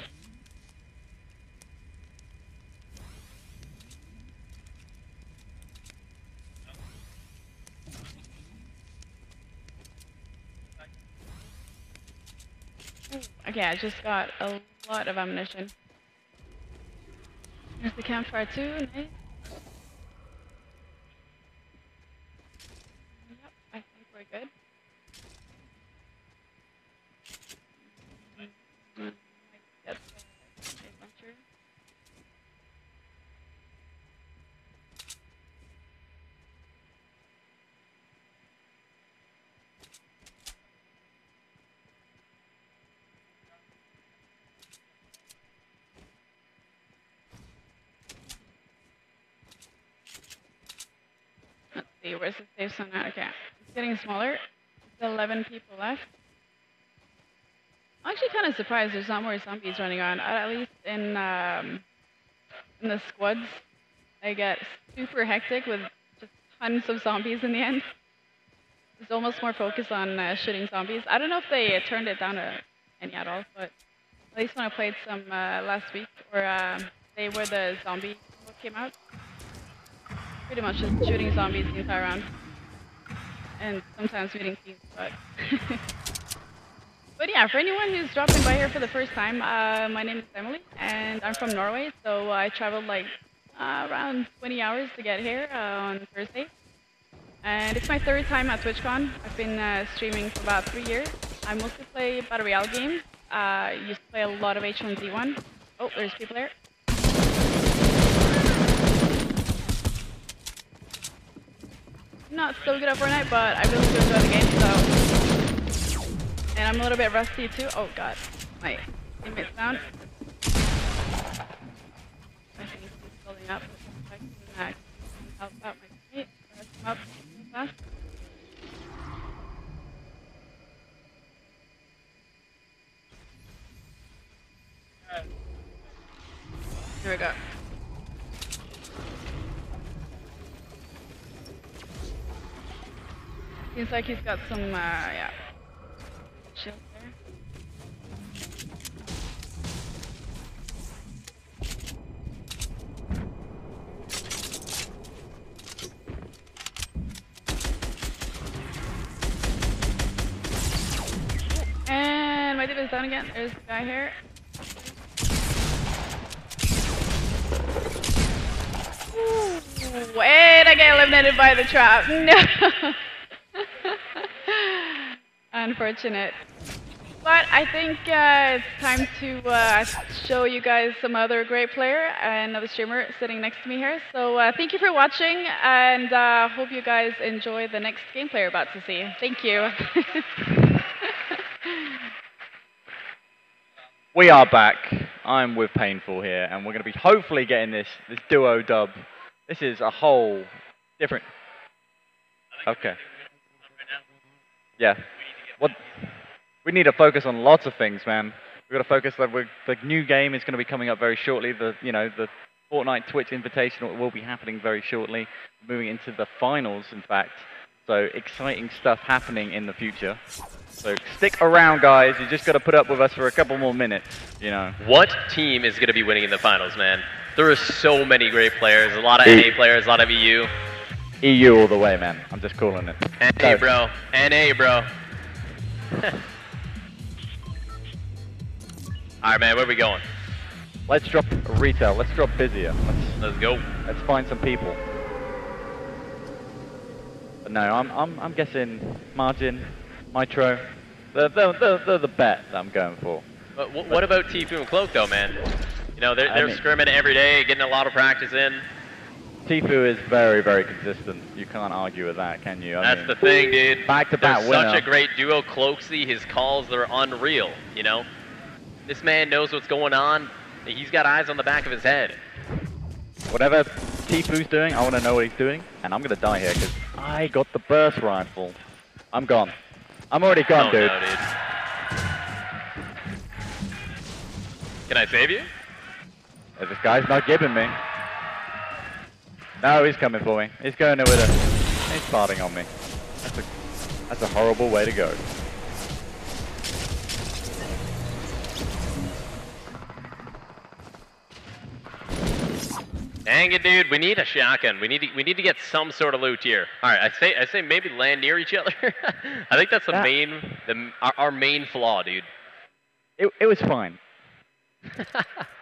Okay, I just got a lot of ammunition. There's the campfire too, nice. Yep, I think we're good. Get the launcher. Let's see, where's the safe zone at? Okay, it's getting smaller. There's 11 people left. I'm actually kind of surprised there's not more zombies running around. At least in the squads, they get super hectic with just tons of zombies in the end. There's almost more focus on shooting zombies. I don't know if they turned it down to any at all, but at least when I played some last week, or day where the zombie mode came out, pretty much just shooting zombies the entire round, and sometimes meeting teams, but. But yeah, for anyone who's dropping by here for the first time, my name is Emily, and I'm from Norway, so I traveled like around 20 hours to get here on Thursday. And it's my third time at TwitchCon. I've been streaming for about 3 years. I mostly play Battle Royale games. Used to play a lot of H1Z1. Oh, there's people there. Not so good at Fortnite, but I really do enjoy the game, so... And I'm a little bit rusty too. Oh god, my teammate's down. I think he's building up. I can help out my teammate. Rest him up real fast. Here we go. Seems like he's got some, yeah. Shield there. down again. There's the guy here. Ooh, wait, I get eliminated by the trap. No. Unfortunate. But I think it's time to show you guys some other great player and another streamer sitting next to me here. So thank you for watching, and hope you guys enjoy the next gameplay you're about to see. Thank you. We are back. I'm with Painful here, and we're going to be hopefully getting this duo dub. This is a whole different... Okay. Yeah. What? We need to focus on lots of things, man. We've got to focus that the new game is going to be coming up very shortly. The Fortnite Twitch Invitational will be happening very shortly. Moving into the finals, in fact. So exciting stuff happening in the future. So stick around, guys. You just got to put up with us for a couple more minutes, you know. What team is going to be winning in the finals, man? There are so many great players. A lot of NA players, a lot of EU. EU all the way, man. I'm just calling it. NA, bro. NA, bro. Alright, man, where are we going? Let's drop retail. Let's drop busier. Let's go. Let's find some people. But no, I'm guessing Margin, Mitro. They're the bet that I'm going for. But what about Tfue and Cloak, though, man? You know, they're scrimming every day, getting a lot of practice in. Tfue is very, very consistent. You can't argue with that, can you? That's the thing, dude. Back-to-back winner. Such a great duo. Cloaksy, his calls are unreal, you know? This man knows what's going on. He's got eyes on the back of his head. Whatever Tfue's doing, I want to know what he's doing. And I'm going to die here because I got the burst rifle. I'm gone. I'm already gone, dude. No, dude. Can I save you? This guy's not giving me. No, he's coming for me. He's going in with a... He's farting on me. That's a horrible way to go. Dang it, dude. We need a shotgun. We need to get some sort of loot here. All right, I say maybe land near each other. I think that's our main flaw, dude. It was fine.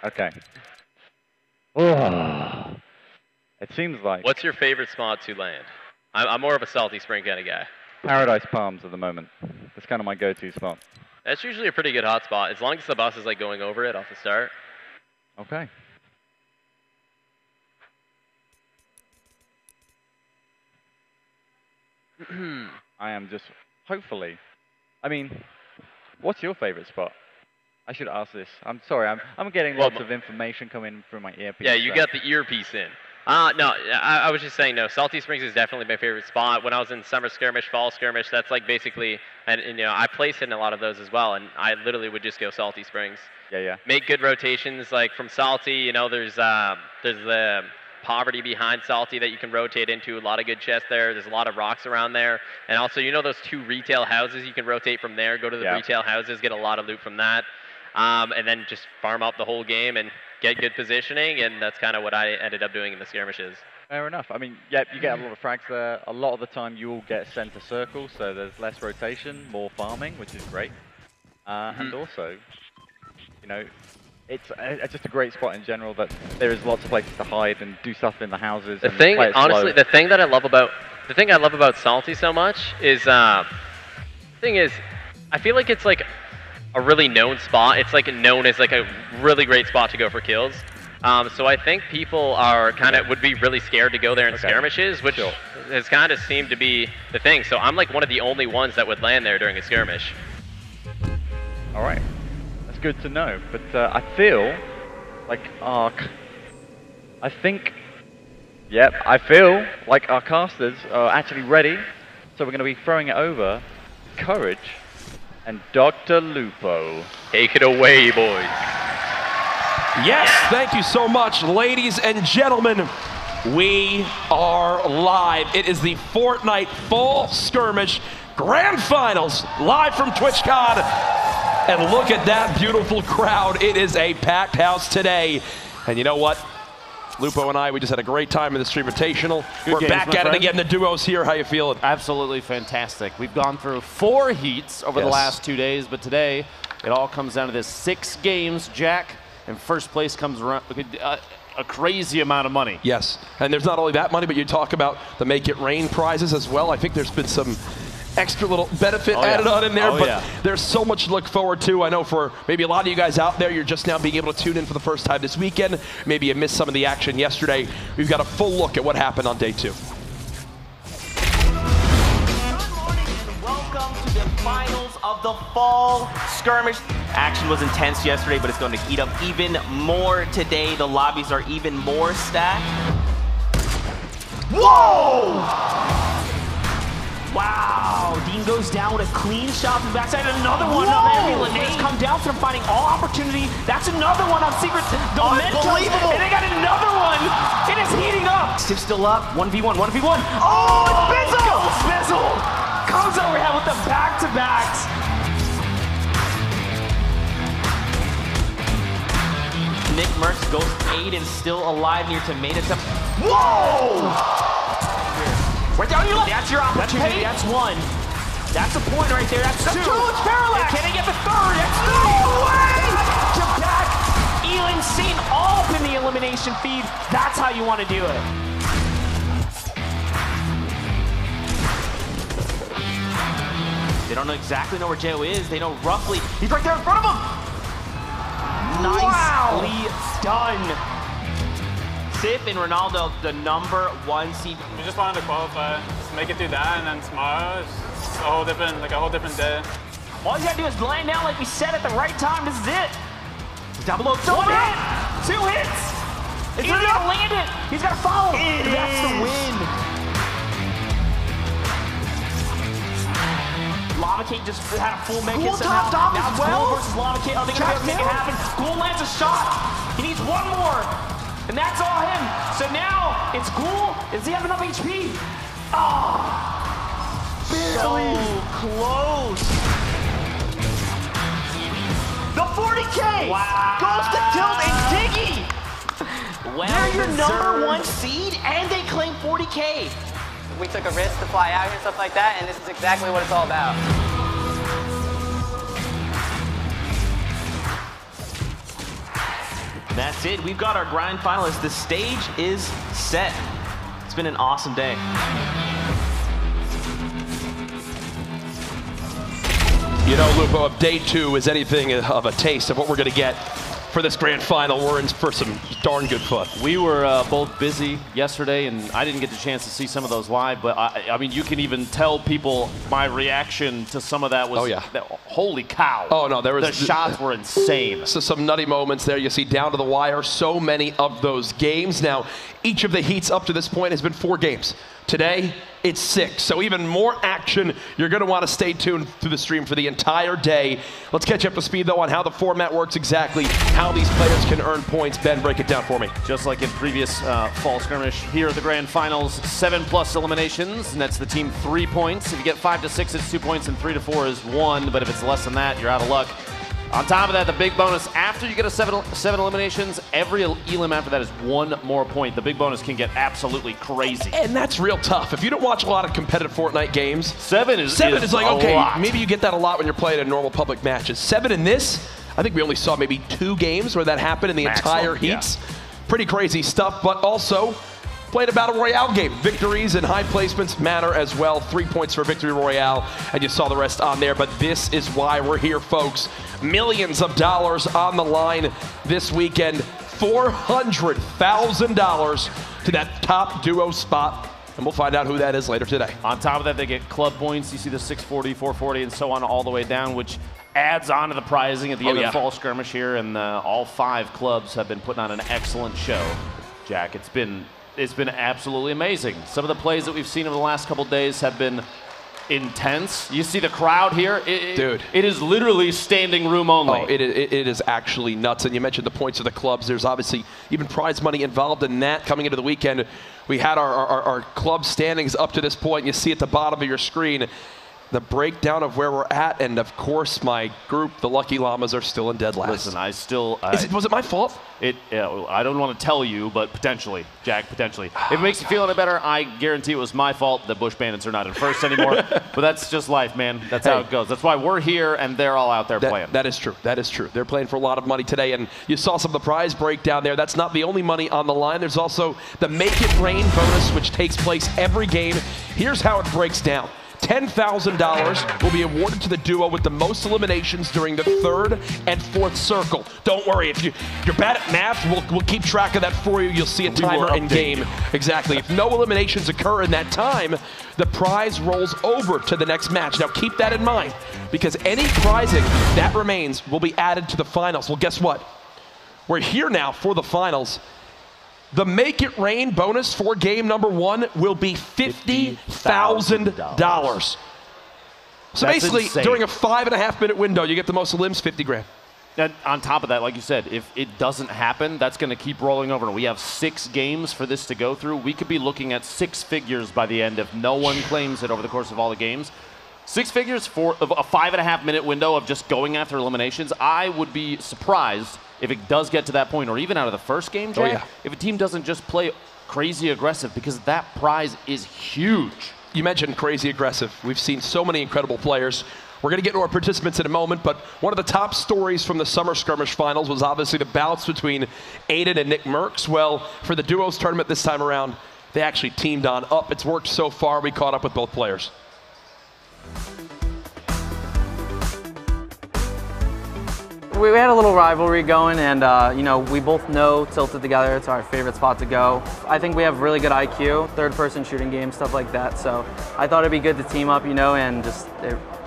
Okay. Oh. It seems like... What's your favorite spot to land? I'm more of a Salty Spring kind of guy. Paradise Palms at the moment. That's kind of my go-to spot. That's usually a pretty good hot spot, as long as the bus is like going over it off the start. Okay. I am just... Hopefully... I mean, what's your favorite spot? I should ask this. I'm sorry, I'm getting lots of information coming through my earpiece. Yeah, you got the earpiece in. No, I was just saying, no, Salty Springs is definitely my favorite spot. When I was in Summer Skirmish, Fall Skirmish, that's like basically, and you know, I placed in a lot of those as well, and I literally would just go Salty Springs. Yeah. Make good rotations, like from Salty, you know, there's the Poverty behind Salty that you can rotate into, a lot of good chests there, there's a lot of rocks around there, and also, you know those 2 retail houses, you can rotate from there, go to the retail houses, get a lot of loot from that, and then just farm up the whole game and get good positioning, and that's kind of what I ended up doing in the skirmishes. Fair enough. I mean, yeah, you get a lot of frags there. A lot of the time you will get center circle, so there's less rotation, more farming, which is great. And also, you know, it's just a great spot in general that there is lots of places to hide and do stuff in the houses. The thing, honestly, the thing I love about Salty so much is, I feel like it's like a really known spot. It's like known as like a really great spot to go for kills. So I think people are would be really scared to go there in skirmishes, which has kind of seemed to be the thing. So I'm like one of the only ones that would land there during a skirmish. All right, that's good to know. But I feel like I feel like our casters are actually ready. So we're going to be throwing it over Courage and Dr. Lupo. Take it away, boys. Yes, thank you so much, ladies and gentlemen. We are live. It is the Fortnite Fall Skirmish Grand Finals, live from TwitchCon. And look at that beautiful crowd. It is a packed house today. And you know what? Lupo and I, we just had a great time in the Stream-vitational. We're back at it again, the duos here. How you feeling? Absolutely fantastic. We've gone through 4 heats over the last 2 days, but today It all comes down to this 6 games, Jack, and first place comes around a crazy amount of money. Yes, and there's not only that money, but you talk about the Make It Rain prizes as well. I think there's been some extra little benefit added on in there, but there's so much to look forward to. I know for maybe a lot of you guys out there, you're just now being able to tune in for the first time this weekend. Maybe you missed some of the action yesterday. We've got a full look at what happened on day 2. Finals of the fall skirmish. Action was intense yesterday, but it's going to heat up even more today. The lobbies are even more stacked. Whoa! Wow, Dean goes down with a clean shot from the backside. Another one on Ambulance come down from finding all opportunity. That's another one on Secret Dimensions. And they got another one. It is heating up. Stiff still up. 1v1, 1v1. Oh, it's Bizzle! Bizzle comes overhead with the back-to-backs. Nick Merckx goes 8 and still alive near tomato. Whoa! Right down your left. That's your opportunity. That's 1. That's a point right there. That's 2. It's parallax. Can he get the 3rd? That's 3. No way! To back. Elin seen all up in the elimination feed. That's how you want to do it. They don't exactly know where Jo is. They know roughly. He's right there in front of him. Nicely done. Sif and Ronaldo, the #1 seed. We just wanted to qualify, just make it through that, and then tomorrow is a whole different day. All you gotta do is land down like we said at the right time. This is it. Down below. 1 hit, 2 hits. He's gonna land it. He's gotta follow. That's the win. Lava Cake just had a full mech hit somehow. Now it's Ghoul versus Lava Cake. Are they gonna be able to make it happen? Ghoul lands a shot. He needs 1 more. And that's all him. So now it's Ghoul. Does he have enough HP? Ah, barely. So close. The 40K goes to Tilt and Diggy. Well, they're your #1 seed, and they claim 40K. We took a risk to fly out here and stuff like that, and this is exactly what it's all about. That's it. We've got our grind finalists. The stage is set. It's been an awesome day. You know, Lupo, if day 2 is anything of a taste of what we're going to get for this grand final, we're in for some darn good fun. We were both busy yesterday, and I didn't get the chance to see some of those live, but I mean, you can even tell people my reaction to some of that was, holy cow. Oh, no, there was... The shots were insane. So some nutty moments there. You see down to the wire, so many of those games. Now, each of the heats up to this point has been 4 games. Today, it's 6, so even more action. You're going to want to stay tuned through the stream for the entire day. Let's catch up to speed, though, on how the format works exactly, how these players can earn points. Ben, break it down for me. Just like in previous fall skirmish, here are the grand finals, 7+ eliminations, and that's the team 3 points. If you get 5 to 6, it's 2 points, and 3 to 4 is 1, but if it's less than that, you're out of luck. On top of that, the big bonus, after you get a 7 eliminations, every elim after that is 1 more point. The big bonus can get absolutely crazy. And that's real tough. If you don't watch a lot of competitive Fortnite games, 7 is like, okay, lot. Maybe you get that a lot when you're playing in normal public matches. 7 in this, I think we only saw maybe 2 games where that happened in the entire heats. Yeah. Pretty crazy stuff, but also played a Battle Royale game. Victories and high placements matter as well. 3 points for Victory Royale, and you saw the rest on there, but this is why we're here, folks. Millions of dollars on the line this weekend. $400,000 to that top duo spot, and we'll find out who that is later today. On top of that, they get club points. You see the 640, 440, and so on all the way down, which adds on to the prizing at the end of the fall skirmish here, and all 5 clubs have been putting on an excellent show. Jack, it's been absolutely amazing. Some of the plays that we've seen over the last couple days have been intense. You see the crowd here? Dude. It is literally standing room only. Oh, it is actually nuts. And you mentioned the points of the clubs. There's obviously even prize money involved in that coming into the weekend. We had our club standings up to this point. You see at the bottom of your screen. the breakdown of where we're at, and of course my group, the Lucky Llamas, are still in dead last. Listen, I still... was it my fault? I don't want to tell you, but potentially, Jack, potentially. If it makes you feel any better, I guarantee it was my fault. The Bush Bandits are not in first anymore. But that's just life, man. That's how it goes. That's why we're here, and they're all out there playing. That is true. That is true. They're playing for a lot of money today, and you saw some of the prize breakdown there. That's not the only money on the line. There's also the Make It Rain bonus, which takes place every game. Here's how it breaks down. $10,000 will be awarded to the duo with the most eliminations during the 3rd and 4th circle. Don't worry, if you're bad at math, we'll keep track of that for you. You'll see a timer in game. Exactly. If no eliminations occur in that time, the prize rolls over to the next match. Now keep that in mind, because any prizing that remains will be added to the finals. Well, guess what? We're here now for the finals. The Make It Rain bonus for game number 1 will be $50,000. So basically, insane. During a 5.5-minute window, you get the most limbs, 50 grand. And on top of that, like you said, if it doesn't happen, that's going to keep rolling over. We have 6 games for this to go through. We could be looking at 6 figures by the end if no one claims it over the course of all the games. 6 figures for a 5.5-minute window of just going after eliminations. I would be surprised if it does get to that point, or even out of the first game, Jack, if a team doesn't just play crazy aggressive, because that prize is huge. You mentioned crazy aggressive. We've seen so many incredible players. We're going to get to our participants in a moment, but one of the top stories from the Summer Skirmish Finals was obviously the bouts between Aiden and Nick Merckx. Well, for the duos tournament this time around, they actually teamed on up. It's worked so far. We caught up with both players. We had a little rivalry going, and you know, we both know Tilted together. It's our favorite spot to go. I think we have really good IQ, third-person shooting games, stuff like that. So I thought it'd be good to team up, you know, and just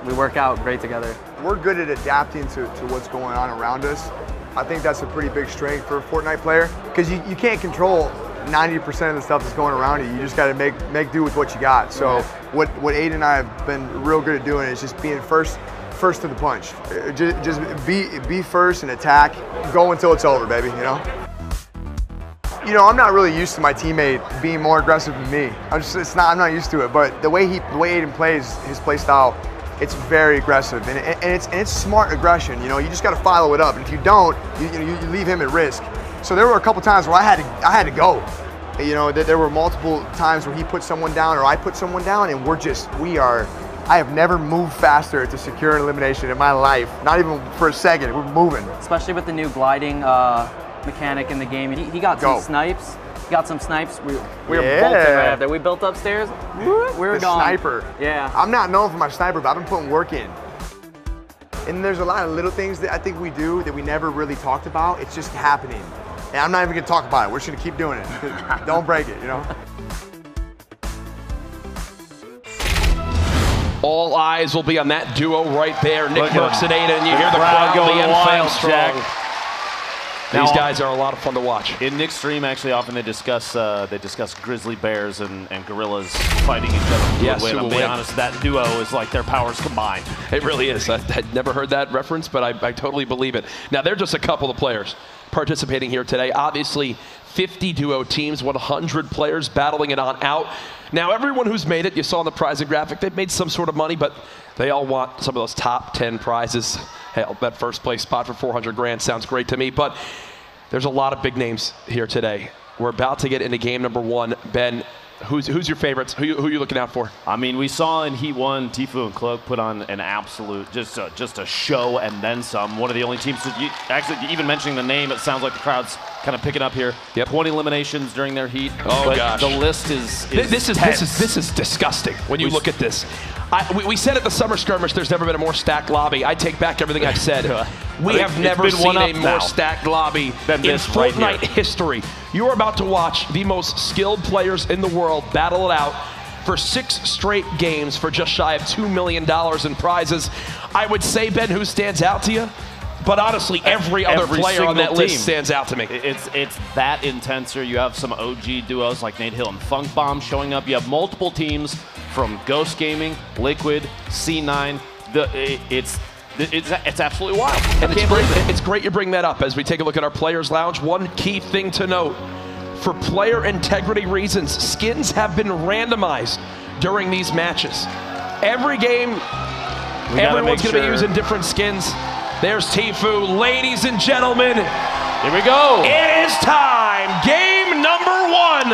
we work out great together. We're good at adapting to what's going on around us. I think that's a pretty big strength for a Fortnite player, because you can't control 90% of the stuff that's going around you. You just got to make do with what you got. So what Aiden and I have been real good at doing is just being first to the punch. Just be first and attack. Go until it's over, baby, you know? You know, I'm not really used to my teammate being more aggressive than me. I'm not used to it, but the way Aiden plays, his play style, it's very aggressive, and it's smart aggression, you know? You just got to follow it up, and if you don't, you leave him at risk. So there were a couple times where I had to go. You know, there were multiple times where he put someone down or I put someone down, and I have never moved faster to secure an elimination in my life, not even for a second. We're moving. Especially with the new gliding mechanic in the game. He got some snipes. We were bolting right after. We built upstairs. We were gone. Sniper. Yeah. I'm not known for my sniper, but I've been putting work in. And there's a lot of little things that I think we do that we never really talked about. It's just happening. And I'm not even gonna talk about it. We're just gonna keep doing it. Don't break it, you know? All eyes will be on that duo right there, Nick Merckx and Aiden. You hear the crowd going wild, strong. These guys are a lot of fun to watch. In Nick's stream, actually, often they discuss grizzly bears and gorillas fighting each other. Yes, I'll be honest, that duo is like their powers combined. It really is. I'd never heard that reference, but I totally believe it. Now, they're just a couple of players participating here today. Obviously, 50 duo teams, 100 players battling it on out. Now, everyone who's made it, you saw in the prizing graphic, they've made some sort of money, but they all want some of those top 10 prizes. Hell, that first place spot for 400 grand sounds great to me, but there's a lot of big names here today. We're about to get into game number 1. Ben, who's your favorites? Who are you looking out for? I mean, we saw in Heat 1, Tfue and Cloak put on an absolute, just a show and then some. One of the only teams, actually, even mentioning the name, it sounds like the crowd's kind of picking up here. Yep. 20 eliminations during their Heat. Oh, but gosh. The list is this is disgusting when you look at this. We said at the Summer Skirmish there's never been a more stacked lobby. I take back everything I've said. We have never seen a more stacked lobby in Fortnite history. You are about to watch the most skilled players in the world battle it out for 6 straight games for just shy of $2 million in prizes. I would say, Ben, who stands out to you? But honestly, every other player on that list stands out to me. It's that intense here. You have some OG duos like Nate Hill and Funk Bomb showing up. You have multiple teams from Ghost Gaming, Liquid, C9. It's absolutely wild. And it's great you bring that up as we take a look at our Players Lounge. One key thing to note, for player integrity reasons, skins have been randomized during these matches. Every game, everyone's going to be using different skins. There's Tfue. Ladies and gentlemen, here we go. It is time. Game number 1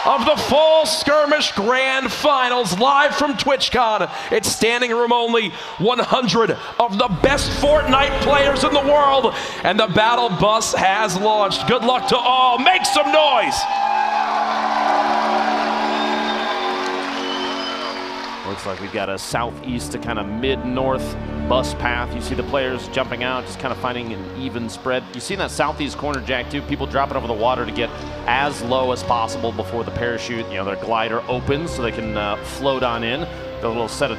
of the Fall Skirmish Grand Finals, live from TwitchCon. It's standing room only, 100 of the best Fortnite players in the world, and the battle bus has launched. Good luck to all. Make some noise. Looks like we've got a southeast to kind of mid-north bus path. You see the players jumping out, just kind of finding an even spread. You see in that southeast corner, Jack, too, people dropping over the water to get as low as possible before the parachute, their glider opens so they can float on in. The little set of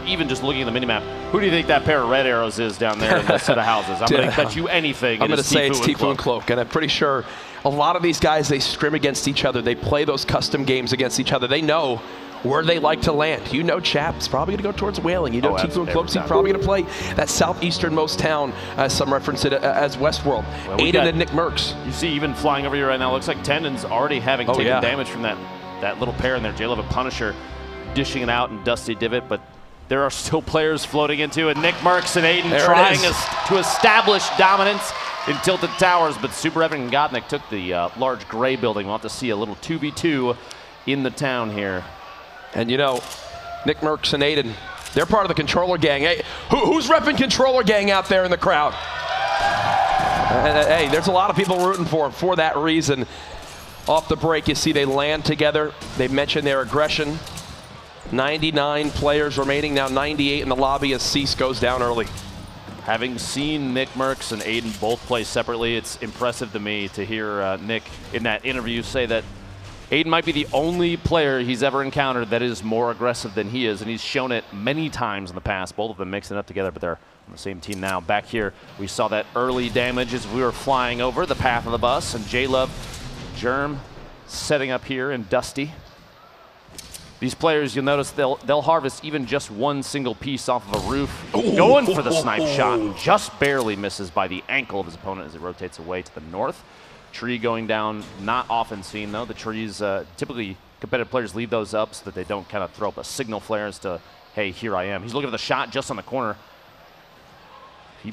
even just looking at the minimap, who do you think that pair of red arrows is down there in that set of houses? I'm going to bet you anything. I'm going to say it's Tfue and Cloak, and I'm pretty sure a lot of these guys, they scrim against each other. They play those custom games against each other. They know where they like to land. Chap's probably going to go towards Whaling. Tfue and Cloak's probably going to play that southeasternmost town, as some reference it as Westworld. Well, Aiden and Nick Merckx. You see, even flying over here right now, looks like Tendon's already having taken damage from that little pair in there. J-Love and Punisher dishing it out in Dusty Divot, but there are still players floating into it. Nick Merckx and Aiden trying to establish dominance in Tilted Towers, but Super Evan and Gottnick took the large gray building. We'll have to see a little 2v2 in the town here. And Nick Merckx and Aiden, they're part of the Controller Gang. Hey, who's repping Controller Gang out there in the crowd? Hey, there's a lot of people rooting for that reason. Off the break, you see they land together. They mention their aggression. 99 players remaining, now 98 in the lobby as Cease goes down early. Having seen Nick Merckx and Aiden both play separately, it's impressive to me to hear Nick in that interview say that Aiden might be the only player he's ever encountered that is more aggressive than he is, and he's shown it many times in the past. Both of them mixing it up together, but they're on the same team now. Back here, we saw that early damage as we were flying over the path of the bus, and J-Love, Germ setting up here, and Dusty. These players, you'll notice they'll harvest even just one single piece off of a roof, going for the snipe shot, and just barely misses by the ankle of his opponent as it rotates away to the north. Tree going down, not often seen though. The trees, typically competitive players leave those up so that they don't kind of throw up a signal flare as to, hey, here I am. He's looking at the shot just on the corner. He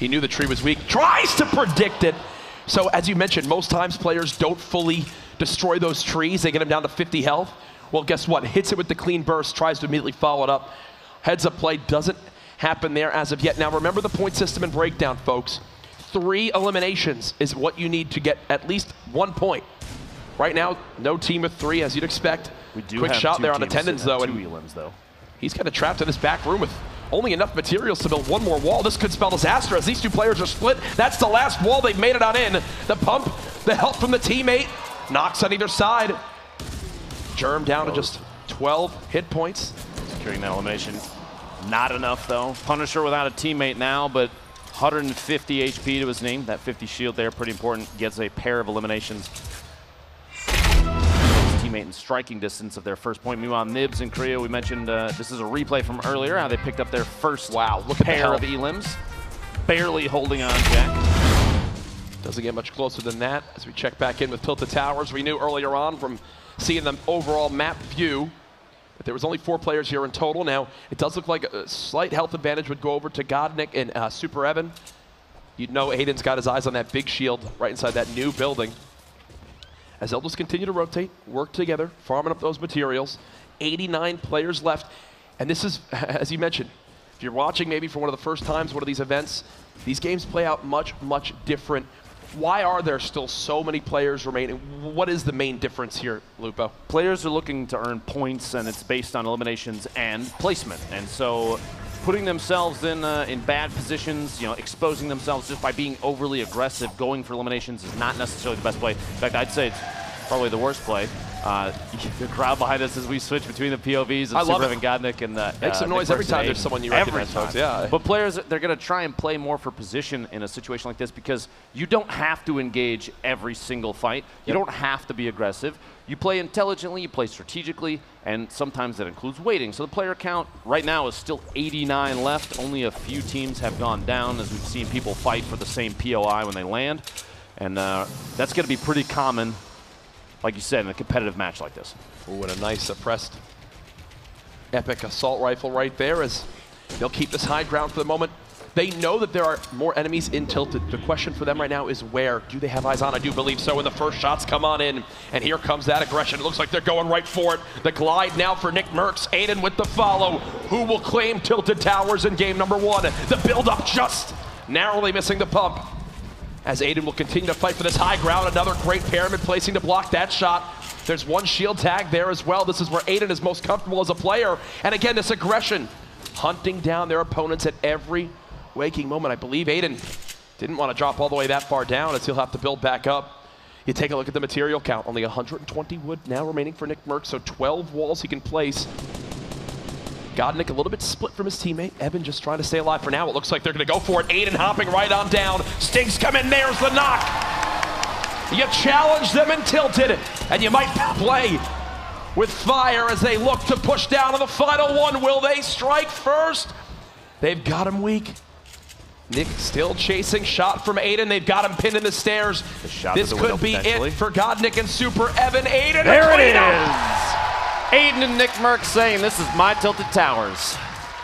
knew the tree was weak, tries to predict it. So as you mentioned, most times players don't fully destroy those trees. They get them down to 50 health. Well, guess what? Hits it with the clean burst, tries to immediately follow it up. Heads up play doesn't happen there as of yet. Now remember the point system and breakdown, folks. 3 eliminations is what you need to get at least 1 point. Right now, no team of 3, as you'd expect. We do Quick have shot 2 there on attendance, though. And 2 elims, though. He's kind of trapped in this back room with only enough materials to build 1 more wall. This could spell disaster as these 2 players are split. That's the last wall. They've made it on in. The pump, the help from the teammate, knocks on either side. Germ down to just 12 hit points. Securing that elimination. Not enough, though. Punisher without a teammate now, but 150 HP to his name. That 50 shield there, pretty important. Gets a pair of eliminations. His teammate in striking distance of their first point. Meanwhile, Nibs and Korea, we mentioned this is a replay from earlier, how they picked up their first pair of elims. Barely holding on, Jack. Doesn't get much closer than that as we check back in with Tilted Towers. We knew earlier on from seeing the overall map view but there was only 4 players here in total. Now, it does look like a slight health advantage would go over to Gottnick and Super Evan. You'd know Aiden's got his eyes on that big shield right inside that new building. As they'll just continue to rotate, work together, farming up those materials. 89 players left. And this is, as you mentioned, if you're watching maybe for one of the first times one of these events, these games play out much, much different. Why are there still so many players remaining? What is the main difference here, Lupo? Players are looking to earn points, and it's based on eliminations and placement. And so putting themselves in bad positions, you know, exposing themselves just by being overly aggressive, going for eliminations is not necessarily the best play. In fact, I'd say it's probably the worst play. The crowd behind us as we switch between the POVs of Super Evan Gottnick and make some noise every time there's someone you recognize, folks. Yeah. But players, they're going to try and play more for position in a situation like this because you don't have to engage every single fight. You don't have to be aggressive. You play intelligently, you play strategically, and sometimes that includes waiting. So the player count right now is still 89 left. Only a few teams have gone down as we've seen people fight for the same POI when they land. And that's going to be pretty common, like you said, in a competitive match like this. Ooh, and a nice pressed Epic assault rifle right there as they'll keep this high ground for the moment. They know that there are more enemies in Tilted. The question for them right now is where? Do they have eyes on? I do believe so. And the first shots come on in. And here comes that aggression. It looks like they're going right for it. The glide now for Nick Merckx. Aiden with the follow. Who will claim Tilted Towers in game number 1? The build-up just narrowly missing the pump. As Aiden will continue to fight for this high ground. Another great pyramid placing to block that shot. There's one shield tag there as well. This is where Aiden is most comfortable as a player. And again, this aggression, hunting down their opponents at every waking moment. I believe Aiden didn't want to drop all the way that far down as he'll have to build back up. You take a look at the material count. Only 120 wood now remaining for Nick Merckx, so 12 walls he can place. Godnick a little bit split from his teammate. Evan just trying to stay alive for now. It looks like they're going to go for it. Aiden hopping right on down. Stings come in. There's the knock. You challenge them in Tilted, and you might play with fire as they look to push down on the final one. Will they strike first? They've got him weak. Nick still chasing shot from Aiden. They've got him pinned in the stairs. This could be it for Godnick and Super Evan. Aiden, there it is. Aiden and Nick Merckx saying, this is my Tilted Towers.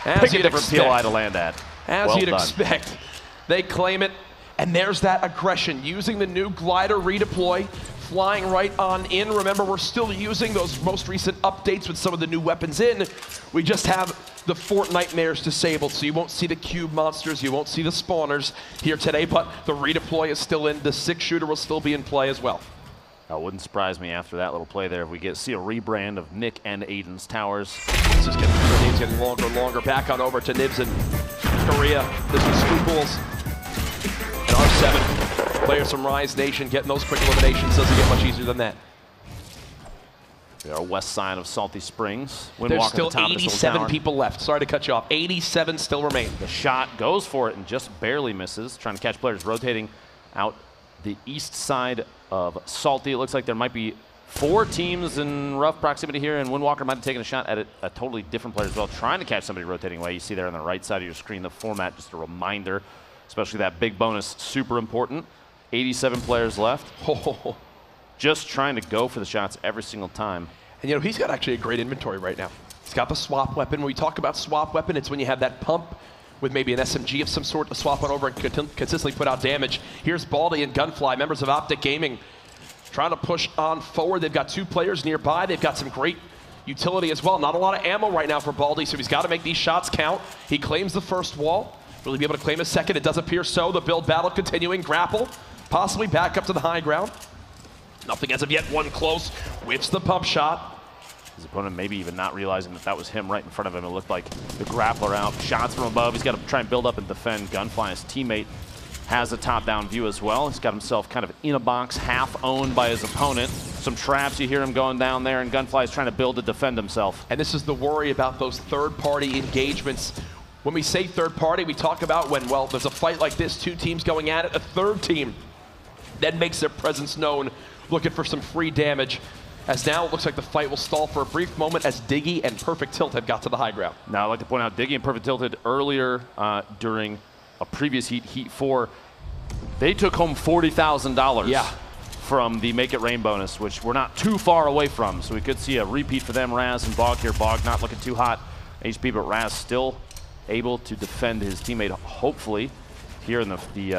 Pick a different PLI to land at. As you'd expect. They claim it, and there's that aggression. Using the new glider redeploy, flying right on in. Remember, we're still using those most recent updates with some of the new weapons in. We just have the Fort Nightmares disabled, so you won't see the cube monsters, you won't see the spawners here today, but the redeploy is still in. The 6-shooter will still be in play as well. That wouldn't surprise me after that little play there if we see a rebrand of Nick and Aiden's towers. This is getting longer and longer. Back on over to Nibs and Korea. This is Spoopools and R7. Players from Rise Nation getting those quick eliminations. Doesn't get much easier than that. We are west side of Salty Springs. There's still 87 people left. Sorry to cut you off. 87 still remain. The shot goes for it and just barely misses. Trying to catch players rotating out the east side of Salty. It looks like there might be 4 teams in rough proximity here, and Windwalker might have taken a shot at a totally different player as well, trying to catch somebody rotating away. You see there on the right side of your screen the format, just a reminder, especially that big bonus, super important. 87 players left. Just trying to go for the shots every single time. And you know, he's got actually a great inventory right now. He's got the swap weapon. When we talk about swap weapon, it's when you have that pump with maybe an SMG of some sort to swap on over and consistently put out damage. Here's Baldy and Gunfly, members of Optic Gaming, trying to push on forward. They've got 2 players nearby. They've got some great utility as well. Not a lot of ammo right now for Baldy, so he's got to make these shots count. He claims the first wall. Will he be able to claim a second? It does appear so. The build battle continuing. Grapple, possibly back up to the high ground. Nothing as of yet. One close. Whips the pump shot. His opponent maybe even not realizing that was him right in front of him. It looked like the grappler out. Shots from above. He's got to try and build up and defend. Gunfly, his teammate, has a top-down view as well. He's got himself kind of in a box, half owned by his opponent. Some traps, you hear him going down there, and Gunfly is trying to build to defend himself. And this is the worry about those third-party engagements. When we say third-party, we talk about when, well, there's a fight like this, 2 teams going at it, a third team that makes their presence known, looking for some free damage. As now it looks like the fight will stall for a brief moment as Diggy and Perfect Tilt have got to the high ground. Now I'd like to point out Diggy and Perfect Tilted earlier during a previous heat, Heat 4, they took home $40,000 from the Make It Rain bonus, which we're not too far away from. So we could see a repeat for them. Raz and Bog here. Bog not looking too hot HP, but Raz still able to defend his teammate, hopefully, here in the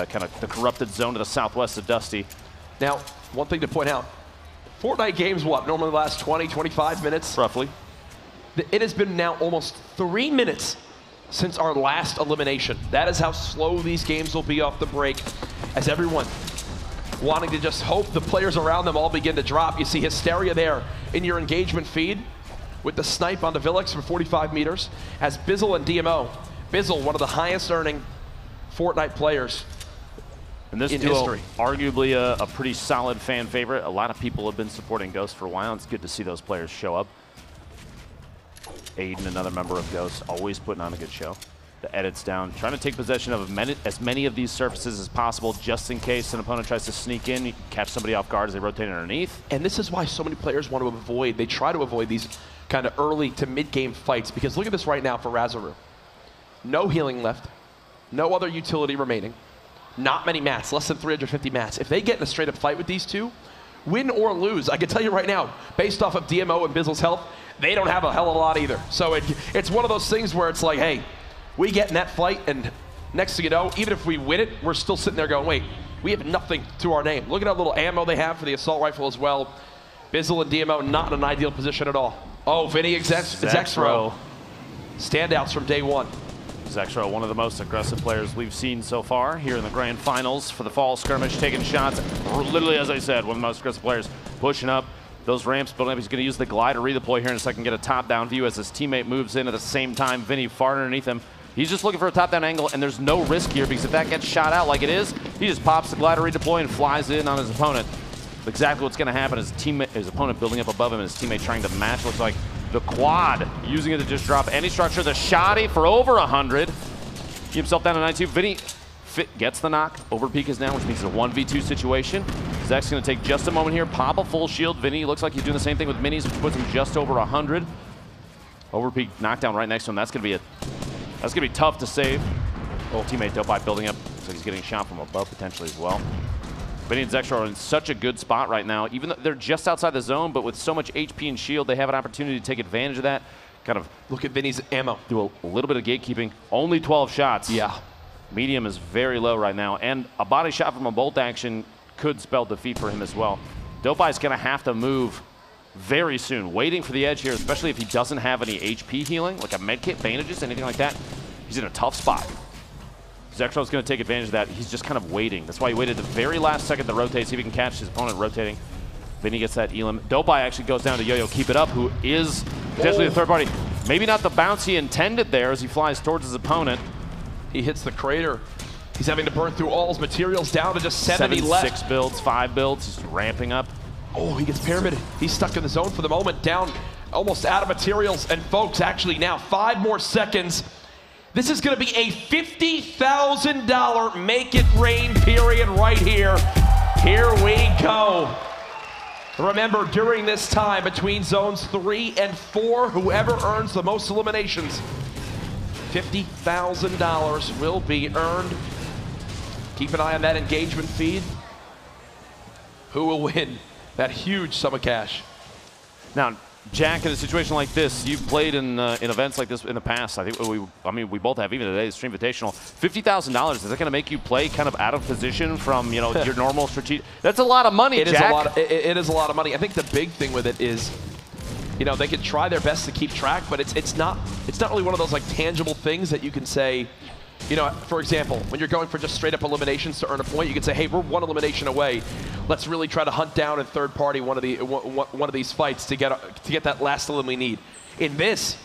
kind of the corrupted zone to the southwest of Dusty. Now, one thing to point out, Fortnite games, what, normally last 20, 25 minutes? Roughly. It has been now almost 3 minutes since our last elimination. That is how slow these games will be off the break, as everyone wanting to just hope the players around them all begin to drop. You see Hysteria there in your engagement feed with the snipe onto Villix from 45 meters, as Bizzle and DMO. Bizzle, one of the highest earning Fortnite players and this duo, arguably a pretty solid fan favorite. A lot of people have been supporting Ghost for a while. It's good to see those players show up. Aiden, another member of Ghost, always putting on a good show. The edits down, trying to take possession of as many of these surfaces as possible, just in case an opponent tries to sneak in. You can catch somebody off guard as they rotate underneath. And this is why so many players want to avoid, they try to avoid these kind of early to mid-game fights, because look at this right now for Razaru. No healing left, no other utility remaining. Not many mats, less than 350 mats. If they get in a straight up fight with these two, win or lose, I can tell you right now, based off of DMO and Bizzle's health, they don't have a hell of a lot either. So it's one of those things where it's like, hey, we get in that fight, and next thing you know, even if we win it, we're still sitting there going, wait, we have nothing to our name. Look at how little ammo they have for the assault rifle as well. Bizzle and DMO not in an ideal position at all. Oh, Vinny Zexro. Standouts from day one. Zexro, one of the most aggressive players we've seen so far here in the grand finals for the fall skirmish, taking shots. Literally, as I said, one of the most aggressive players, pushing up those ramps, building up. He's going to use the glider redeploy here in a second, get a top-down view as his teammate moves in at the same time. Vinny far underneath him. He's just looking for a top-down angle, and there's no risk here because if that gets shot out like it is, he just pops the glider redeploy and flies in on his opponent. Exactly what's going to happen is his opponent building up above him and his teammate trying to match. Looks like the quad, using it to just drop any structure. The shotty for over 100. Keep himself down to 92. Vinny gets the knock. Overpeak is down, which means it's a 1v2 situation. Zek's going to take just a moment here, pop a full shield. Vinny looks like he's doing the same thing with minis, which puts him just over 100. Overpeak knockdown right next to him. That's going to be tough to save. Oh, teammate Dopeye building up. Looks like he's getting shot from above potentially as well. Vinny and Zexro are in such a good spot right now, even though they're just outside the zone, but with so much HP and shield, they have an opportunity to take advantage of that. Kind of look at Vinny's ammo. Do a little bit of gatekeeping. Only 12 shots. Yeah. Medium is very low right now, and a body shot from a bolt action could spell defeat for him as well. Dopeye's going to have to move very soon, waiting for the edge here, especially if he doesn't have any HP healing, like a medkit, bandages, anything like that. He's in a tough spot. Zexro's going to take advantage of that. He's just kind of waiting. That's why he waited the very last second to rotate, see if he can catch his opponent rotating. Vinny gets that elim. Dopeye actually goes down to Yo-Yo Keep It Up, who is potentially the third party. Maybe not the bounce he intended there as he flies towards his opponent. He hits the crater. He's having to burn through all his materials down to just 70 left. 6 builds, 5 builds. He's ramping up. Oh, he gets pyramided. He's stuck in the zone for the moment, down almost out of materials. And folks, actually now 5 more seconds. This is going to be a $50,000 make it rain period right here. Here we go. Remember, during this time between zones 3 and 4, whoever earns the most eliminations, $50,000 will be earned. Keep an eye on that engagement feed. Who will win that huge sum of cash? Now, Jack, in a situation like this, you've played in events like this in the past. I think we both have, even today, the Stream-vitational. $50,000, is that going to make you play kind of out of position from, you know, your normal strategic? That's a lot of money, Jack. It is a lot of money. I think the big thing with it is, you know, they can try their best to keep track, but it's not really one of those like tangible things that you can say. You know, for example, when you're going for just straight up eliminations to earn a point, you can say, hey, we're 1 elimination away. Let's really try to hunt down and third party one of these fights to get that last elim we need. In this,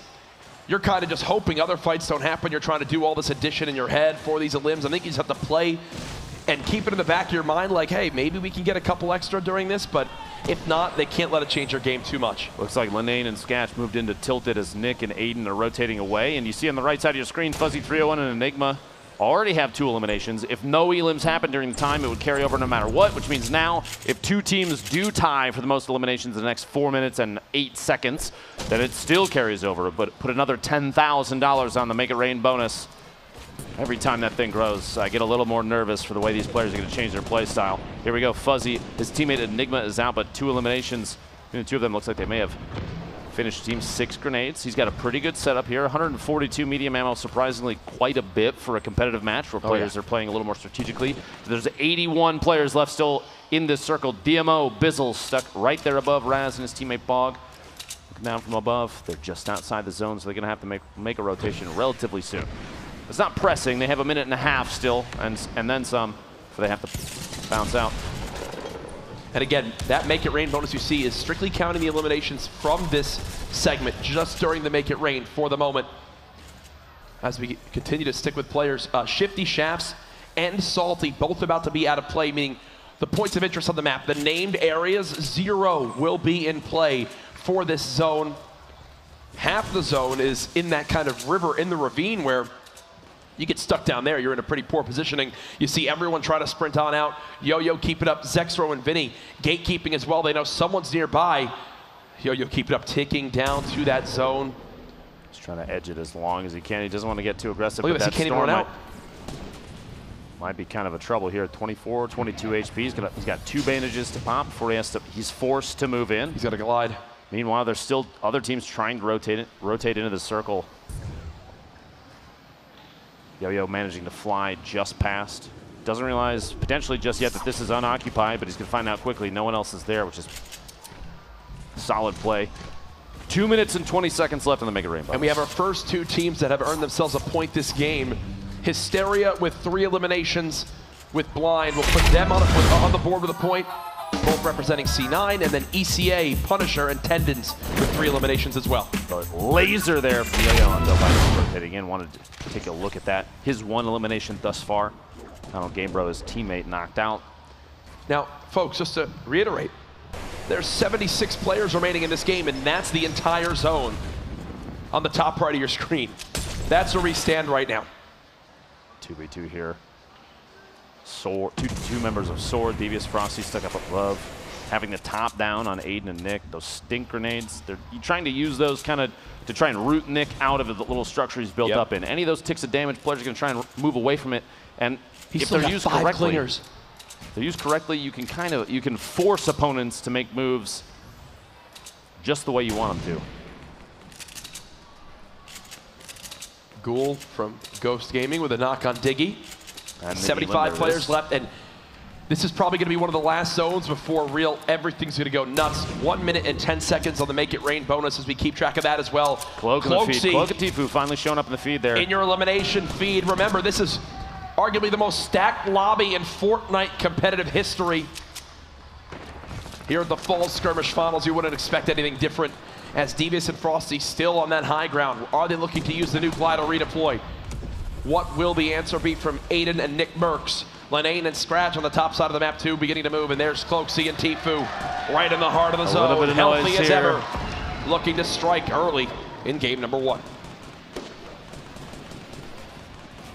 you're kind of just hoping other fights don't happen. You're trying to do all this addition in your head for these elims. I think you just have to play and keep it in the back of your mind like, hey, maybe we can get a couple extra during this, but if not, they can't let it change their game too much. Looks like Linane and Skatch moved into tilted as Nick and Aiden are rotating away. And you see on the right side of your screen, Fuzzy 301 and Enigma already have 2 eliminations. If no elims happen during the time, it would carry over no matter what, which means now, if 2 teams do tie for the most eliminations in the next 4 minutes and 8 seconds, then it still carries over, but put another $10,000 on the Make It Rain bonus. Every time that thing grows, I get a little more nervous for the way these players are going to change their play style. Here we go, Fuzzy. His teammate Enigma is out, but 2 eliminations. And 2 of them looks like they may have finished team 6 grenades. He's got a pretty good setup here. 142 medium ammo, surprisingly quite a bit for a competitive match where players are playing a little more strategically. There's 81 players left still in this circle. DMO, Bizzle stuck right there above Raz and his teammate Bog. Looking down from above. They're just outside the zone, so they're going to have to make a rotation relatively soon. It's not pressing. They have a minute and a half still, and then some, so they have to bounce out. And again, that Make It Rain bonus you see is strictly counting the eliminations from this segment, just during the Make It Rain for the moment. As we continue to stick with players, Shifty Shafts and Salty, both about to be out of play, meaning the points of interest on the map, the named areas, 0 will be in play for this zone. Half the zone is in that kind of river in the ravine where you get stuck down there, you're in a pretty poor positioning. You see everyone try to sprint on out. Yo-Yo Keep It Up, Zexro and Vinny gatekeeping as well. They know someone's nearby. Yo-Yo Keep It Up ticking down through that zone. He's trying to edge it as long as he can. He doesn't want to get too aggressive. Look at this, he can't even run out. Might be kind of a trouble here. 24, 22 HP. He's got 2 bandages to pop before he's forced to move in. He's got to glide. Meanwhile, there's still other teams trying to rotate into the circle. Yo-Yo managing to fly just past. Doesn't realize potentially just yet that this is unoccupied, but he's going to find out quickly. No one else is there, which is solid play. 2 minutes and 20 seconds left in the Mega Rainbow. And we have our first two teams that have earned themselves a point this game. Hysteria with 3 eliminations with Blind. We'll put them on the board with a point, both representing C9, and then ECA, Punisher, and Tendons with 3 eliminations as well. But laser there from Yo-Yo on Delphi rotating in. Wanted to take a look at that. His 1 elimination thus far. I don't know, Game Bro, his teammate knocked out. Now, folks, just to reiterate, there's 76 players remaining in this game, and that's the entire zone on the top right of your screen. That's where we stand right now. 2v2 here. Sword, two members of Sword. Devious Frosty stuck up above. Having the top down on Aiden and Nick. Those stink grenades. You're trying to use those kind of to try and root Nick out of the little structure he's built up in. Any of those ticks of damage, players are going to try and move away from it. And if they're used correctly, you can force opponents to make moves just the way you want them to. Ghoul from Ghost Gaming with a knock on Diggy. And 75 players left, and this is probably going to be one of the last zones before everything's going to go nuts. 1 minute and 10 seconds on the Make It Rain bonus as we keep track of that as well. Cloak in the feed. Cloak and Tfue finally showing up in the feed there. In your elimination feed. Remember, this is arguably the most stacked lobby in Fortnite competitive history. Here at the Fall Skirmish Finals, you wouldn't expect anything different, as Devious and Frosty still on that high ground. Are they looking to use the new Glide or redeploy? What will the answer be from Aiden and Nick Merckx? Lenane and Scratch on the top side of the map too, beginning to move, and there's Cloaksy and Tfue right in the heart of the zone, bit of healthy as here. ever, looking to strike early in game number 1.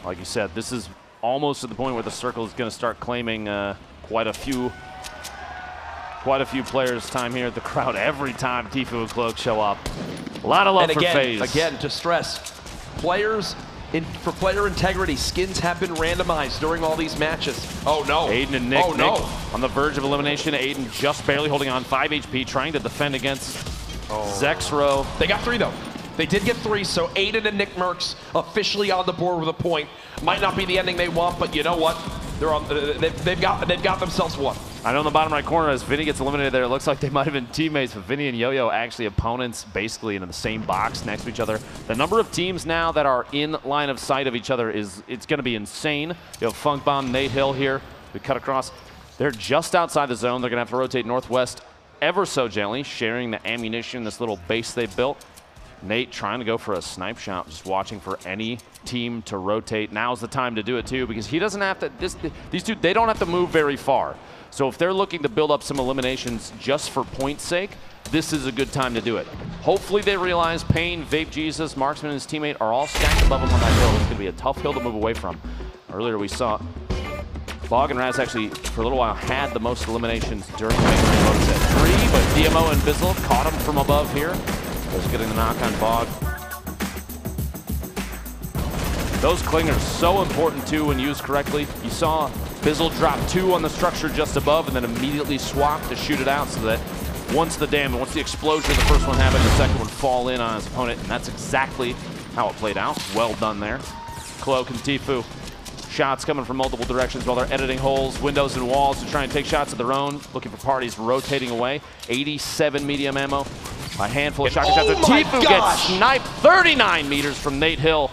Like you said, this is almost at the point where the circle is going to start claiming quite a few players' time here at the crowd every time Tfue and Cloak show up. A lot of love for FaZe. Again, to stress, players. For player integrity, skins have been randomized during all these matches. Oh no. Aiden and Nick, Nick on the verge of elimination. Aiden just barely holding on, 5 HP, trying to defend against Zexro. They got 3 though. They did get 3, so Aiden and Nick Merckx officially on the board with a point. Might not be the ending they want, but you know what? They're on. They've got themselves 1. I know in the bottom right corner, as Vinny gets eliminated there, it looks like they might have been teammates, but Vinny and Yo-Yo actually opponents basically in the same box next to each other. The number of teams now that are in line of sight of each other it's going to be insane. You have Funk Bomb, Nate Hill here. We cut across. They're just outside the zone. They're going to have to rotate northwest ever so gently, sharing the ammunition, this little base they built. Nate trying to go for a snipe shot, just watching for any team to rotate. Now's the time to do it too, because he doesn't have to, these two, they don't have to move very far. So if they're looking to build up some eliminations just for point's sake, this is a good time to do it. Hopefully they realize Payne, Vape Jesus, Marksman, and his teammate are all stacked above him on that hill. It's going to be a tough hill to move away from. Earlier we saw Bog and Raz actually, for a little while, had the most eliminations during the main rainbow set 3, but DMO and Bizzle caught him from above here. Was getting the knock on Bog. Those clingers so important too when used correctly. You saw Bizzle drop 2 on the structure just above and then immediately swap to shoot it out so that once the explosion of the first one happened, the second would fall in on his opponent, and that's exactly how it played out. Well done there. Cloak and Tfue. Shots coming from multiple directions while they're editing holes, windows, and walls to try and take shots of their own, looking for parties rotating away. 87 medium ammo. A handful of shotgun shots. Tfue gets sniped 39 meters from Nate Hill.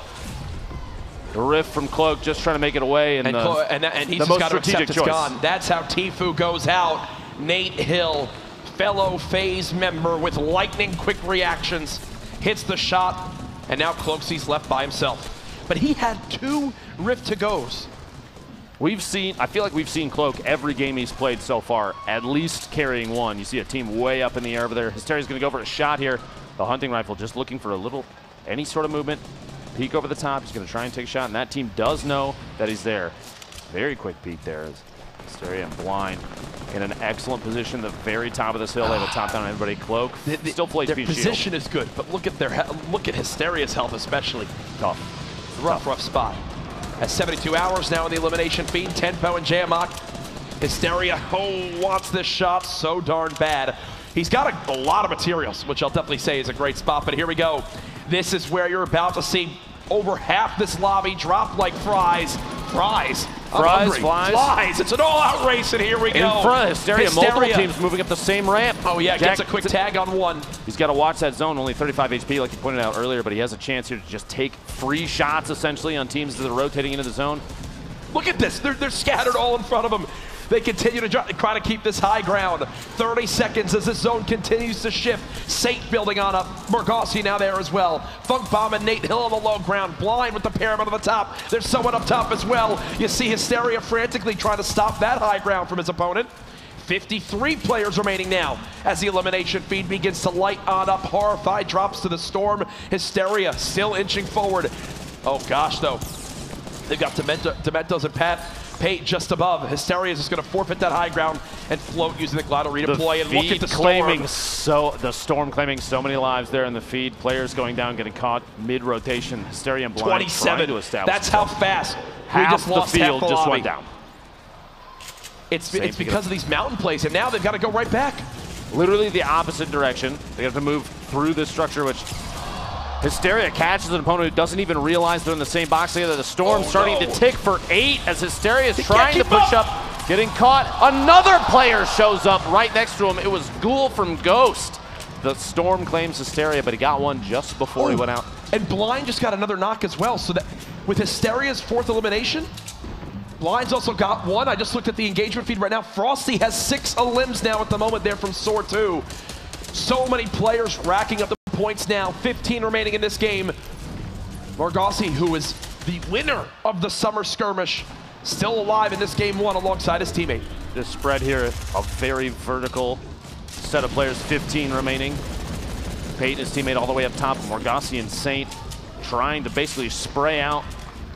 The riff from Cloak just trying to make it away, and he's just got to accept it's gone. That's how Tfue goes out. Nate Hill, fellow FaZe member with lightning quick reactions, hits the shot, and now Cloaksy's left by himself. But he had 2 rift to goes. I feel like we've seen Cloak every game he's played so far, at least carrying 1. You see a team way up in the air over there. Hysteria's going to go for a shot here. The hunting rifle just looking for any sort of movement. Peek over the top. He's going to try and take a shot, and that team does know that he's there. Very quick peek there. Hysteria and Blind in an excellent position at the very top of this hill. They have a top down on everybody. Cloak still plays their position is good, but look at Hysteria's health especially. Tough. Rough spot. At 72 hours now in the elimination feed, Tenpo and Jamok. Hysteria wants this shot so darn bad. He's got a lot of materials, which I'll definitely say is a great spot, but here we go. This is where you're about to see over half this lobby drop like fries. Fries. Flies. It's an all-out race, and here we go. In front of Hysteria, multiple teams moving up the same ramp. Oh, yeah, Jack gets a quick tag on one. He's got to watch that zone, only 35 HP, like you pointed out earlier, but he has a chance here to just take free shots, essentially, on teams that are rotating into the zone. Look at this. They're scattered all in front of him. They continue to try to keep this high ground. 30 seconds as this zone continues to shift. Saint building on up. Morgossi now there as well. Funk Bomb and Nate Hill on the low ground. Blind with the pyramid on the top. There's someone up top as well. You see Hysteria frantically trying to stop that high ground from his opponent. 53 players remaining now as the elimination feed begins to light on up. Horrified drops to the storm. Hysteria still inching forward. Oh gosh, though. They've got Dementos and Pate just above. Hysteria is just going to forfeit that high ground and float using the Glide redeploy. And look at the storm. The storm claiming so many lives there in the feed. Players going down, getting caught mid-rotation. Hysteria and Blind 27. To establish. That's how fast half we just lost the field half the just lobby. went down. It's because of these mountain plays, and now they've got to go right back. Literally the opposite direction. They have to move through this structure, which Hysteria catches an opponent who doesn't even realize they're in the same box together. The storm starting to tick for 8 as Hysteria is trying to push up, getting caught. Another player shows up right next to him. It was Ghoul from Ghost. The storm claims Hysteria, but he got one just before he went out. And Blind just got another knock as well. So that with Hysteria's 4th elimination, Blind's also got one. I just looked at the engagement feed right now. Frosty has 6 elims now at the moment there from Soar 2. So many players racking up the points now. 15 remaining in this game. Morgossi, who is the winner of the summer skirmish, still alive in this game 1 alongside his teammate. This spread here, a very vertical set of players, 15 remaining. Pate and his teammate all the way up top. Morgossi and Saint trying to basically spray out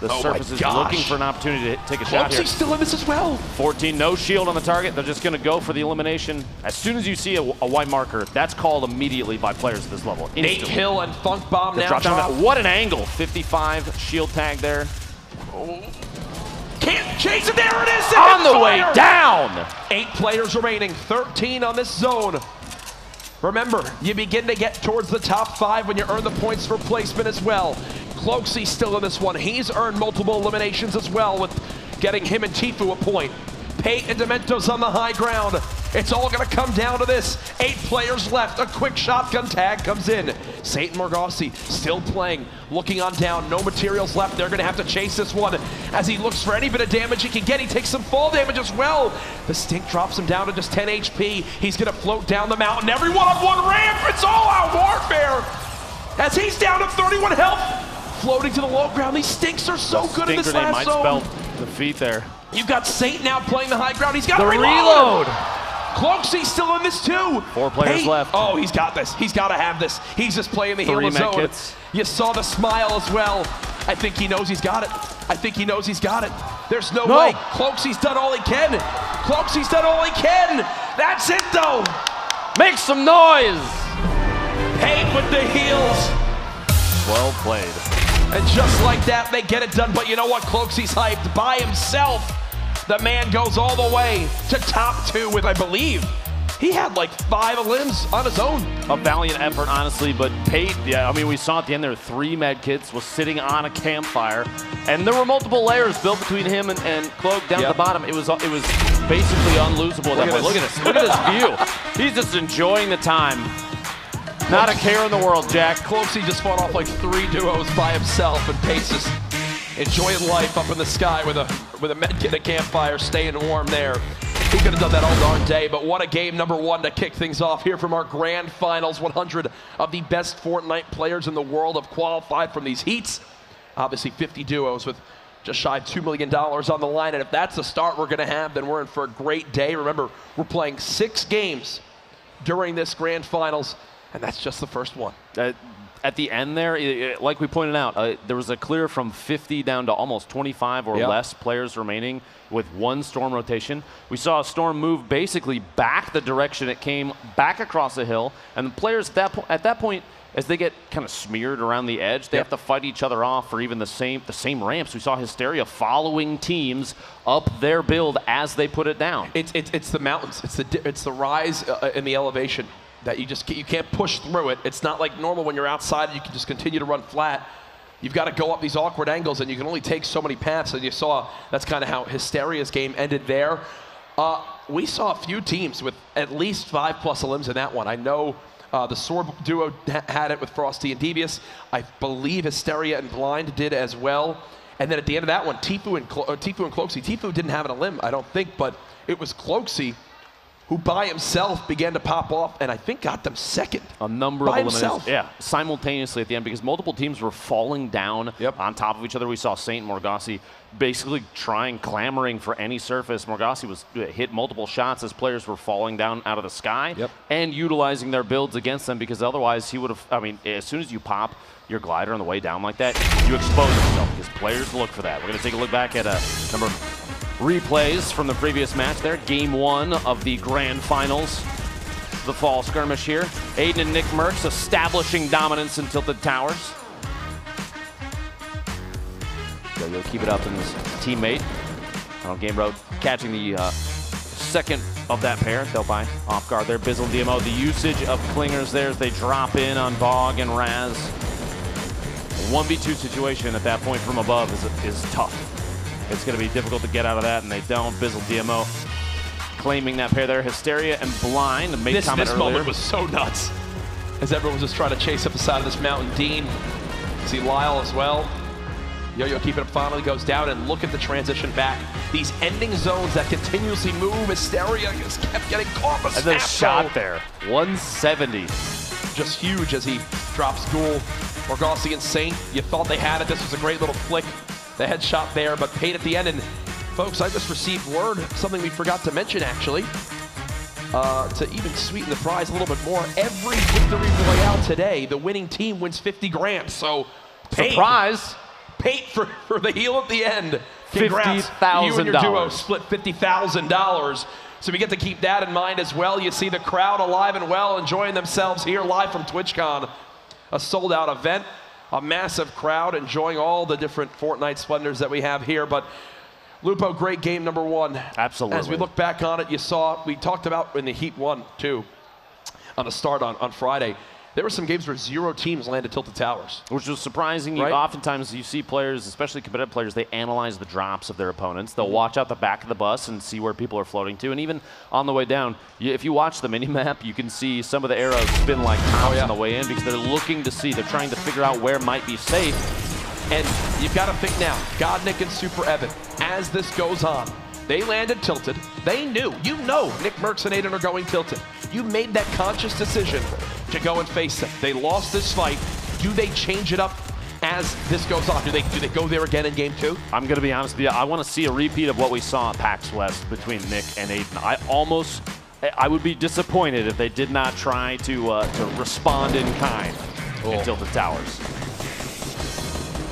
the surfaces, looking for an opportunity to take a shot here. He's still in this as well. 14, no shield on the target. They're just going to go for the elimination. As soon as you see a white marker, that's called immediately by players at this level. Instantly. Nate Hill and Funk Bomb now drop. What an angle. 55 shield tag there. Can't chase it. There it is. On the way down. 8 players remaining. 13 on this zone. Remember, you begin to get towards the top 5 when you earn the points for placement as well. Cloakzy still in this one. He's earned multiple eliminations as well with getting him and Tifu a point. Pate and Dementos on the high ground. It's all going to come down to this. 8 players left. A quick shotgun tag comes in. Saint and Morgossi still playing, looking on down. No materials left. They're going to have to chase this one as he looks for any bit of damage he can get. He takes some fall damage as well. The stink drops him down to just 10 HP. He's going to float down the mountain. Everyone on one ramp. It's all out warfare as he's down to 31 health. Floating to the low ground. These stinks are so good in this last zone. Might spell the feet there. You've got Saint now playing the high ground. He's got to reload. Cloakzy's still in this too. 4 players left. Oh, he's got this. He's got to have this. He's just playing the healer zone. Kits. You saw the smile as well. I think he knows he's got it. I think he knows he's got it. There's no way. Cloakzy's done all he can. Cloakzy's done all he can. That's it though. Make some noise. Pate with the heals. Well played. And just like that, they get it done. But you know what? Cloakzy's hyped by himself. The man goes all the way to top 2 with, I believe, he had like 5 limbs on his own. A valiant effort, honestly, but Pate, yeah, I mean, we saw at the end there 3 med kits, was sitting on a campfire, and there were multiple layers built between him and Cloak down at the bottom. It was basically unlosable at that point. Look at this. Look at this view. He's just enjoying the time. Not a care in the world, Jack. Cloakzy just fought off like 3 duos by himself, and Pate's just enjoying life up in the sky with a med kit, a campfire, staying warm there. He could have done that all darn day, but what a game number 1 to kick things off here from our grand finals. 100 of the best Fortnite players in the world have qualified from these heats. Obviously 50 duos with just shy of $2 million on the line, and if that's the start we're going to have, then we're in for a great day. Remember, we're playing 6 games during this grand finals, and that's just the first one. At the end there, like we pointed out, there was a clear from 50 down to almost 25 or less players remaining with 1 storm rotation. We saw a storm move basically back the direction it came, back across the hill, and the players at that point, as they get kind of smeared around the edge, they have to fight each other off for even the same ramps. We saw Hysteria following teams up their build as they put it down. It's the mountains. It's the rise in the elevation. that you can't push through it. It's not like normal when you're outside, you can just continue to run flat. You've got to go up these awkward angles, and you can only take so many paths, and you saw that's kind of how Hysteria's game ended there. We saw a few teams with at least 5+ elims in that one. I know the Sword duo had it with Frosty and Devious. I believe Hysteria and Blind did as well. And then at the end of that one, Tfue and Cloaksy. Tfue didn't have an elim, I don't think, but it was Cloaksy who by himself began to pop off, and I think got them second. A number of eliminations, yeah, simultaneously at the end, because multiple teams were falling down on top of each other. We saw Saint and Morgassi basically clamoring for any surface. Morgassi was hit multiple shots as players were falling down out of the sky and utilizing their builds against them, because otherwise he would have, I mean, as soon as you pop your glider on the way down like that, you expose yourself, because players look for that. We're going to take a look back at a number of replays from the previous match there. Game 1 of the grand finals, the fall skirmish here. Aiden and Nick Merckx establishing dominance in Tilted Towers. You'll keep it up in his teammate. Game Road catching the second of that pair. They'll buy off guard there. Bizzle and DMO. The usage of clingers there as they drop in on Bog and Raz. A 1v2 situation at that point from above is tough. It's going to be difficult to get out of that, and they don't. Bizzle, DMO claiming that pair there. Hysteria and Blind. This moment was so nuts, as everyone was just trying to chase up the side of this mountain. Dean, see Lyle as well. Yo-Yo keeping up, finally goes down, and look at the transition back. These ending zones that continuously move. Hysteria just kept getting caught. And then shot there. 170. Just huge as he drops Ghoul. Morgassi and Saint, you thought they had it. This was a great little flick. The headshot there, but paid at the end. And folks, I just received word, something we forgot to mention actually, to even sweeten the prize a little bit more. Every Victory Royale today, the winning team wins 50 grand. So, surprise! Paid for the heel at the end. Congrats. $50,000. You and your duo split $50,000. So we get to keep that in mind as well. You see the crowd alive and well, enjoying themselves here live from TwitchCon. A sold-out event. A massive crowd enjoying all the different Fortnite splendors that we have here. But Lupo, great game number 1. Absolutely. As we look back on it, you saw, we talked about in the Heat 1 too, on the start on Friday. There were some games where 0 teams landed Tilted Towers. Which was surprising. Right? Oftentimes you see players, especially competitive players, they analyze the drops of their opponents. They'll watch out the back of the bus and see where people are floating to. And even on the way down, if you watch the mini-map, you can see some of the arrows spin like tops on the way in, because they're looking to see, they're trying to figure out where might be safe. And you've got to think now, Godnick and Super Evan, as this goes on, they landed tilted. They knew, you know, Nick Merckx and Aiden are going tilted. You made that conscious decision to go and face them. They lost this fight. Do they change it up as this goes on? Do they go there again in game 2? I'm going to be honest with you. I want to see a repeat of what we saw at PAX West between Nick and Aiden. I would be disappointed if they did not try to respond in kind in Tilted Towers.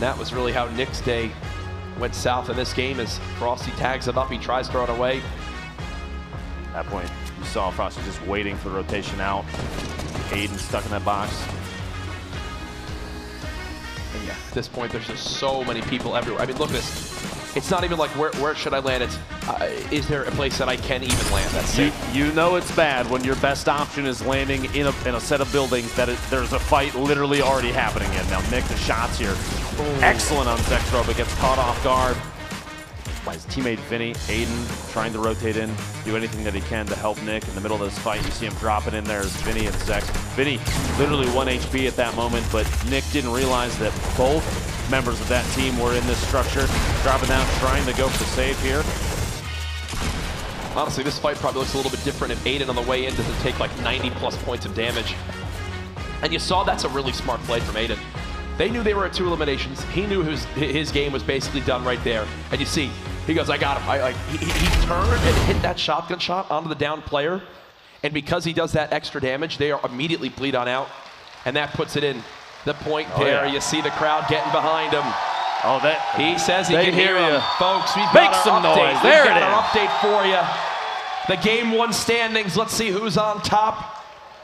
That was really how Nick's day went south in this game as Frosty tags him up. He tries to throw it away. At that point, you saw Frosty just waiting for the rotation out. Aiden stuck in that box. And yeah, at this point, there's just so many people everywhere. I mean, look at this. It's not even like, where should I land? It's, is there a place that I can even land? That's it. You know it's bad when your best option is landing in a set of buildings that there's a fight literally already happening in. Now, Nick, the shots here. Excellent on Zextro, but gets caught off guard by his teammate Vinny. Aiden trying to rotate in, do anything that he can to help Nick in the middle of this fight. You see him dropping in there as Vinny and Zex. Vinny literally 1 HP at that moment, but Nick didn't realize that both members of that team were in this structure. Dropping down, trying to go for the save here. Honestly, this fight probably looks a little bit different if Aiden on the way in doesn't take like 90+ points of damage. And you saw that's a really smart play from Aiden. They knew they were at 2 eliminations. He knew his game was basically done right there. And you see, he goes, I got him. He turned and hit that shotgun shot onto the down player. And because he does that extra damage, they are immediately bleed on out. And that puts it in the point there. You see the crowd getting behind him. Oh, he says he can hear him. Folks, we've Make got some our update. noise. There we've got it our is. update for you. The game 1 standings. Let's see who's on top.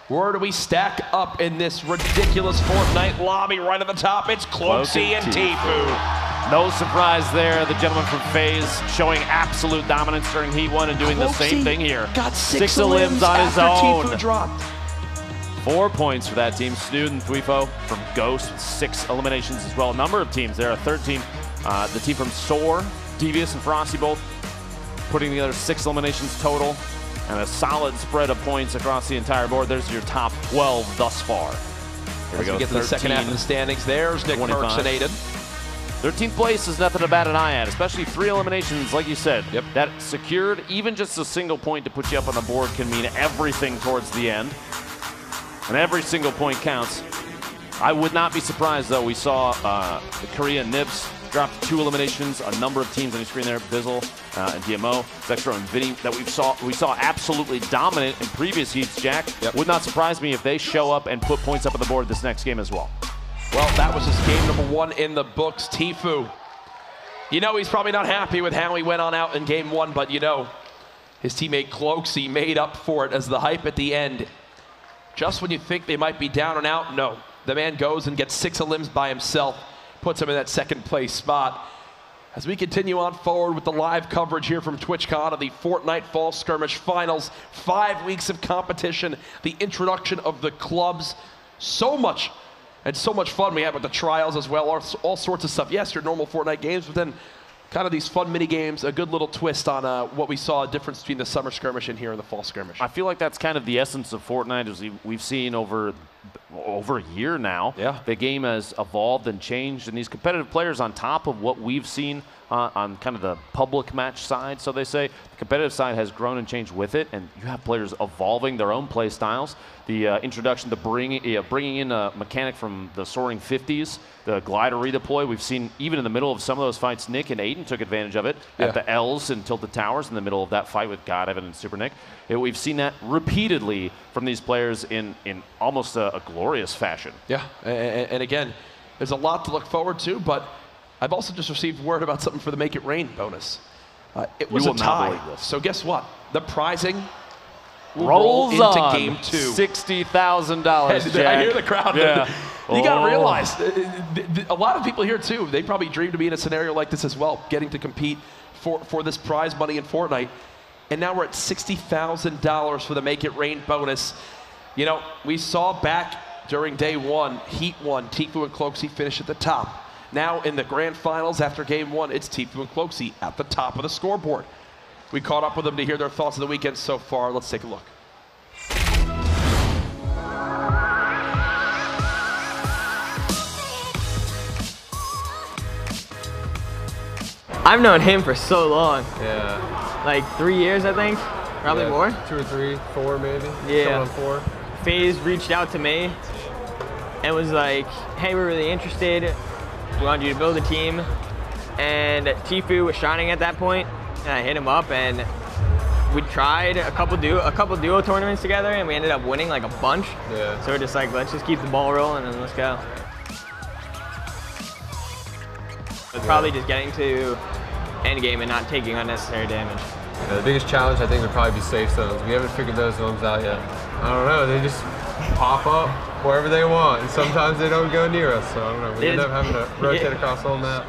Where do we stack up in this ridiculous Fortnite lobby? Right at the top, it's Cloaksy and Tfue. No surprise there. The gentleman from FaZe showing absolute dominance during Heat 1 and doing the same thing here. Got 6 elims on his own. Tfue dropped. 4 points for that team. Snood and Nuevo from Ghost with 6 eliminations as well. A number of teams there, 13. The team from Soar, Devious and Frosty both putting together 6 eliminations total and a solid spread of points across the entire board. There's your top 12 thus far. Here we go. Get to the second half of the standings. There's Nick Merckx and Aiden. 13th place is nothing to bat an eye at, especially 3 eliminations, like you said. Yep. That secured, even just a single point to put you up on the board can mean everything towards the end. And every single point counts. I would not be surprised, though. We saw the Korean Nibs drop 2 eliminations. A number of teams on your screen there, Bizzle and DMO, Zextro and Vinny, that we saw absolutely dominant in previous heats, Jack. Yep. Would not surprise me if they show up and put points up on the board this next game as well. Well, that was his game number 1 in the books. Tfue, you know he's probably not happy with how he went on out in game 1, but you know his teammate Cloaksy made up for it as the hype at the end. Just when you think they might be down and out, no. The man goes and gets 6 elims by himself, puts him in that second place spot. As we continue on forward with the live coverage here from TwitchCon of the Fortnite Fall Skirmish Finals, 5 weeks of competition, the introduction of the clubs, so much fun we had with the trials as well, all sorts of stuff. Yes, your normal Fortnite games, but then kind of these fun mini games, a good little twist on what we saw, a difference between the Summer Skirmish and here in the Fall Skirmish. I feel like that's kind of the essence of Fortnite, as we've seen over a year now. Yeah. The game has evolved and changed, and these competitive players, on top of what we've seen on kind of the public match side, so they say, the competitive side has grown and changed with it, and you have players evolving their own play styles. The introduction to bringing in a mechanic from the Soaring 50s, the glider redeploy, we've seen even in the middle of some of those fights, Nick and Aiden took advantage of it at the L's and Tilted Towers in the middle of that fight with God, Evan, and Super Nick. We've seen that repeatedly from these players in almost a glorious fashion. Yeah, and again, there's a lot to look forward to, but I've also just received word about something for the Make It Rain bonus. It was a tie, so guess what? The prizing rolls into on. Game 2. $60,000, Jack. I hear the crowd. Yeah. You got to realize, a lot of people here too, they probably dream to be in a scenario like this as well, getting to compete for this prize money in Fortnite. And now we're at $60,000 for the Make It Rain bonus. You know, we saw back during day 1, Heat 1, Tfue and Cloaksy finish at the top. Now in the grand finals after game 1, it's Tfue and Cloaksy at the top of the scoreboard. We caught up with them to hear their thoughts of the weekend so far. Let's take a look. I've known him for so long. Yeah. Like 3 years, I think. Probably more. 2 or 3, 4 maybe. Yeah. 4. FaZe reached out to me and was like, hey, we're really interested. We want you to build a team. And Tfue was shining at that point, and I hit him up, and we tried a couple duo tournaments together, and we ended up winning like a bunch. Yeah. So we're just like, let's just keep the ball rolling and let's go. It's probably just getting to end game and not taking unnecessary damage. Yeah, the biggest challenge I think would probably be safe zones. We haven't figured those zones out yet. I don't know, they just pop up wherever they want, and sometimes they don't go near us, so I don't know. We end up having to rotate across the whole map.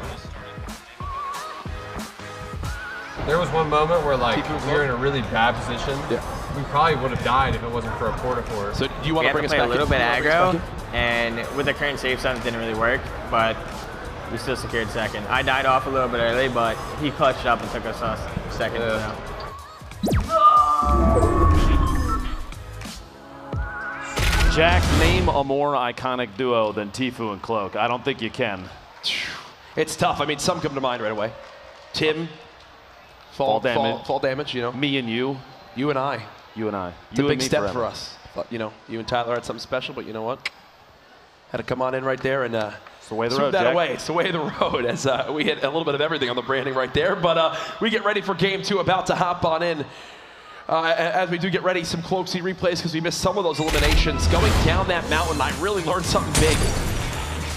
There was one moment where like we were in a really bad position. Yeah. We probably would have died if it wasn't for a porta fort. So do you want to bring us back? We had to play a little bit aggro, and with the current safe zone, it didn't really work, but we still secured second. I died off a little bit early, but he clutched up and took us second. Yeah. Jack, name a more iconic duo than Tfue and Cloak. I don't think you can. It's tough. I mean, some come to mind right away. Tim, fall damage, you know. Me and you. You and I. You and I. It's a big step for us. But, you know, you and Tyler had something special, but you know what? Had to come on in right there and it's the way of the road, that away. It's the way of the road, as we hit a little bit of everything on the branding right there. But we get ready for game 2, about to hop on in. As we do get ready, some Cloaksy replays because we missed some of those eliminations. Going down that mountain, I really learned something big.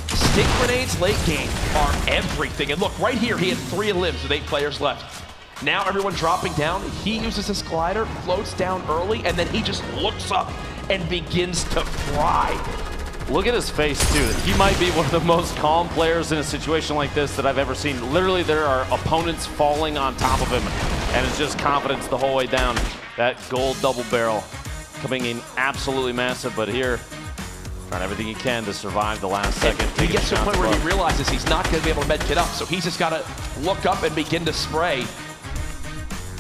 Stick grenades late game are everything. And look, right here, he had 3 elims with 8 players left. Now everyone dropping down. He uses his glider, floats down early, and then he just looks up and begins to fry. Look at his face, too. He might be one of the most calm players in a situation like this that I've ever seen. Literally, there are opponents falling on top of him, and it's just confidence the whole way down. That gold double barrel. coming in absolutely massive, but here, trying everything he can to survive the last second. He gets to a point where he realizes he's not going to be able to med kit up, so he's just got to look up and begin to spray.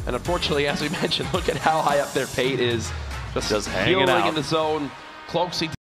And unfortunately, as we mentioned, look at how high up their Pate is. Just hanging out in the zone. Cloaksy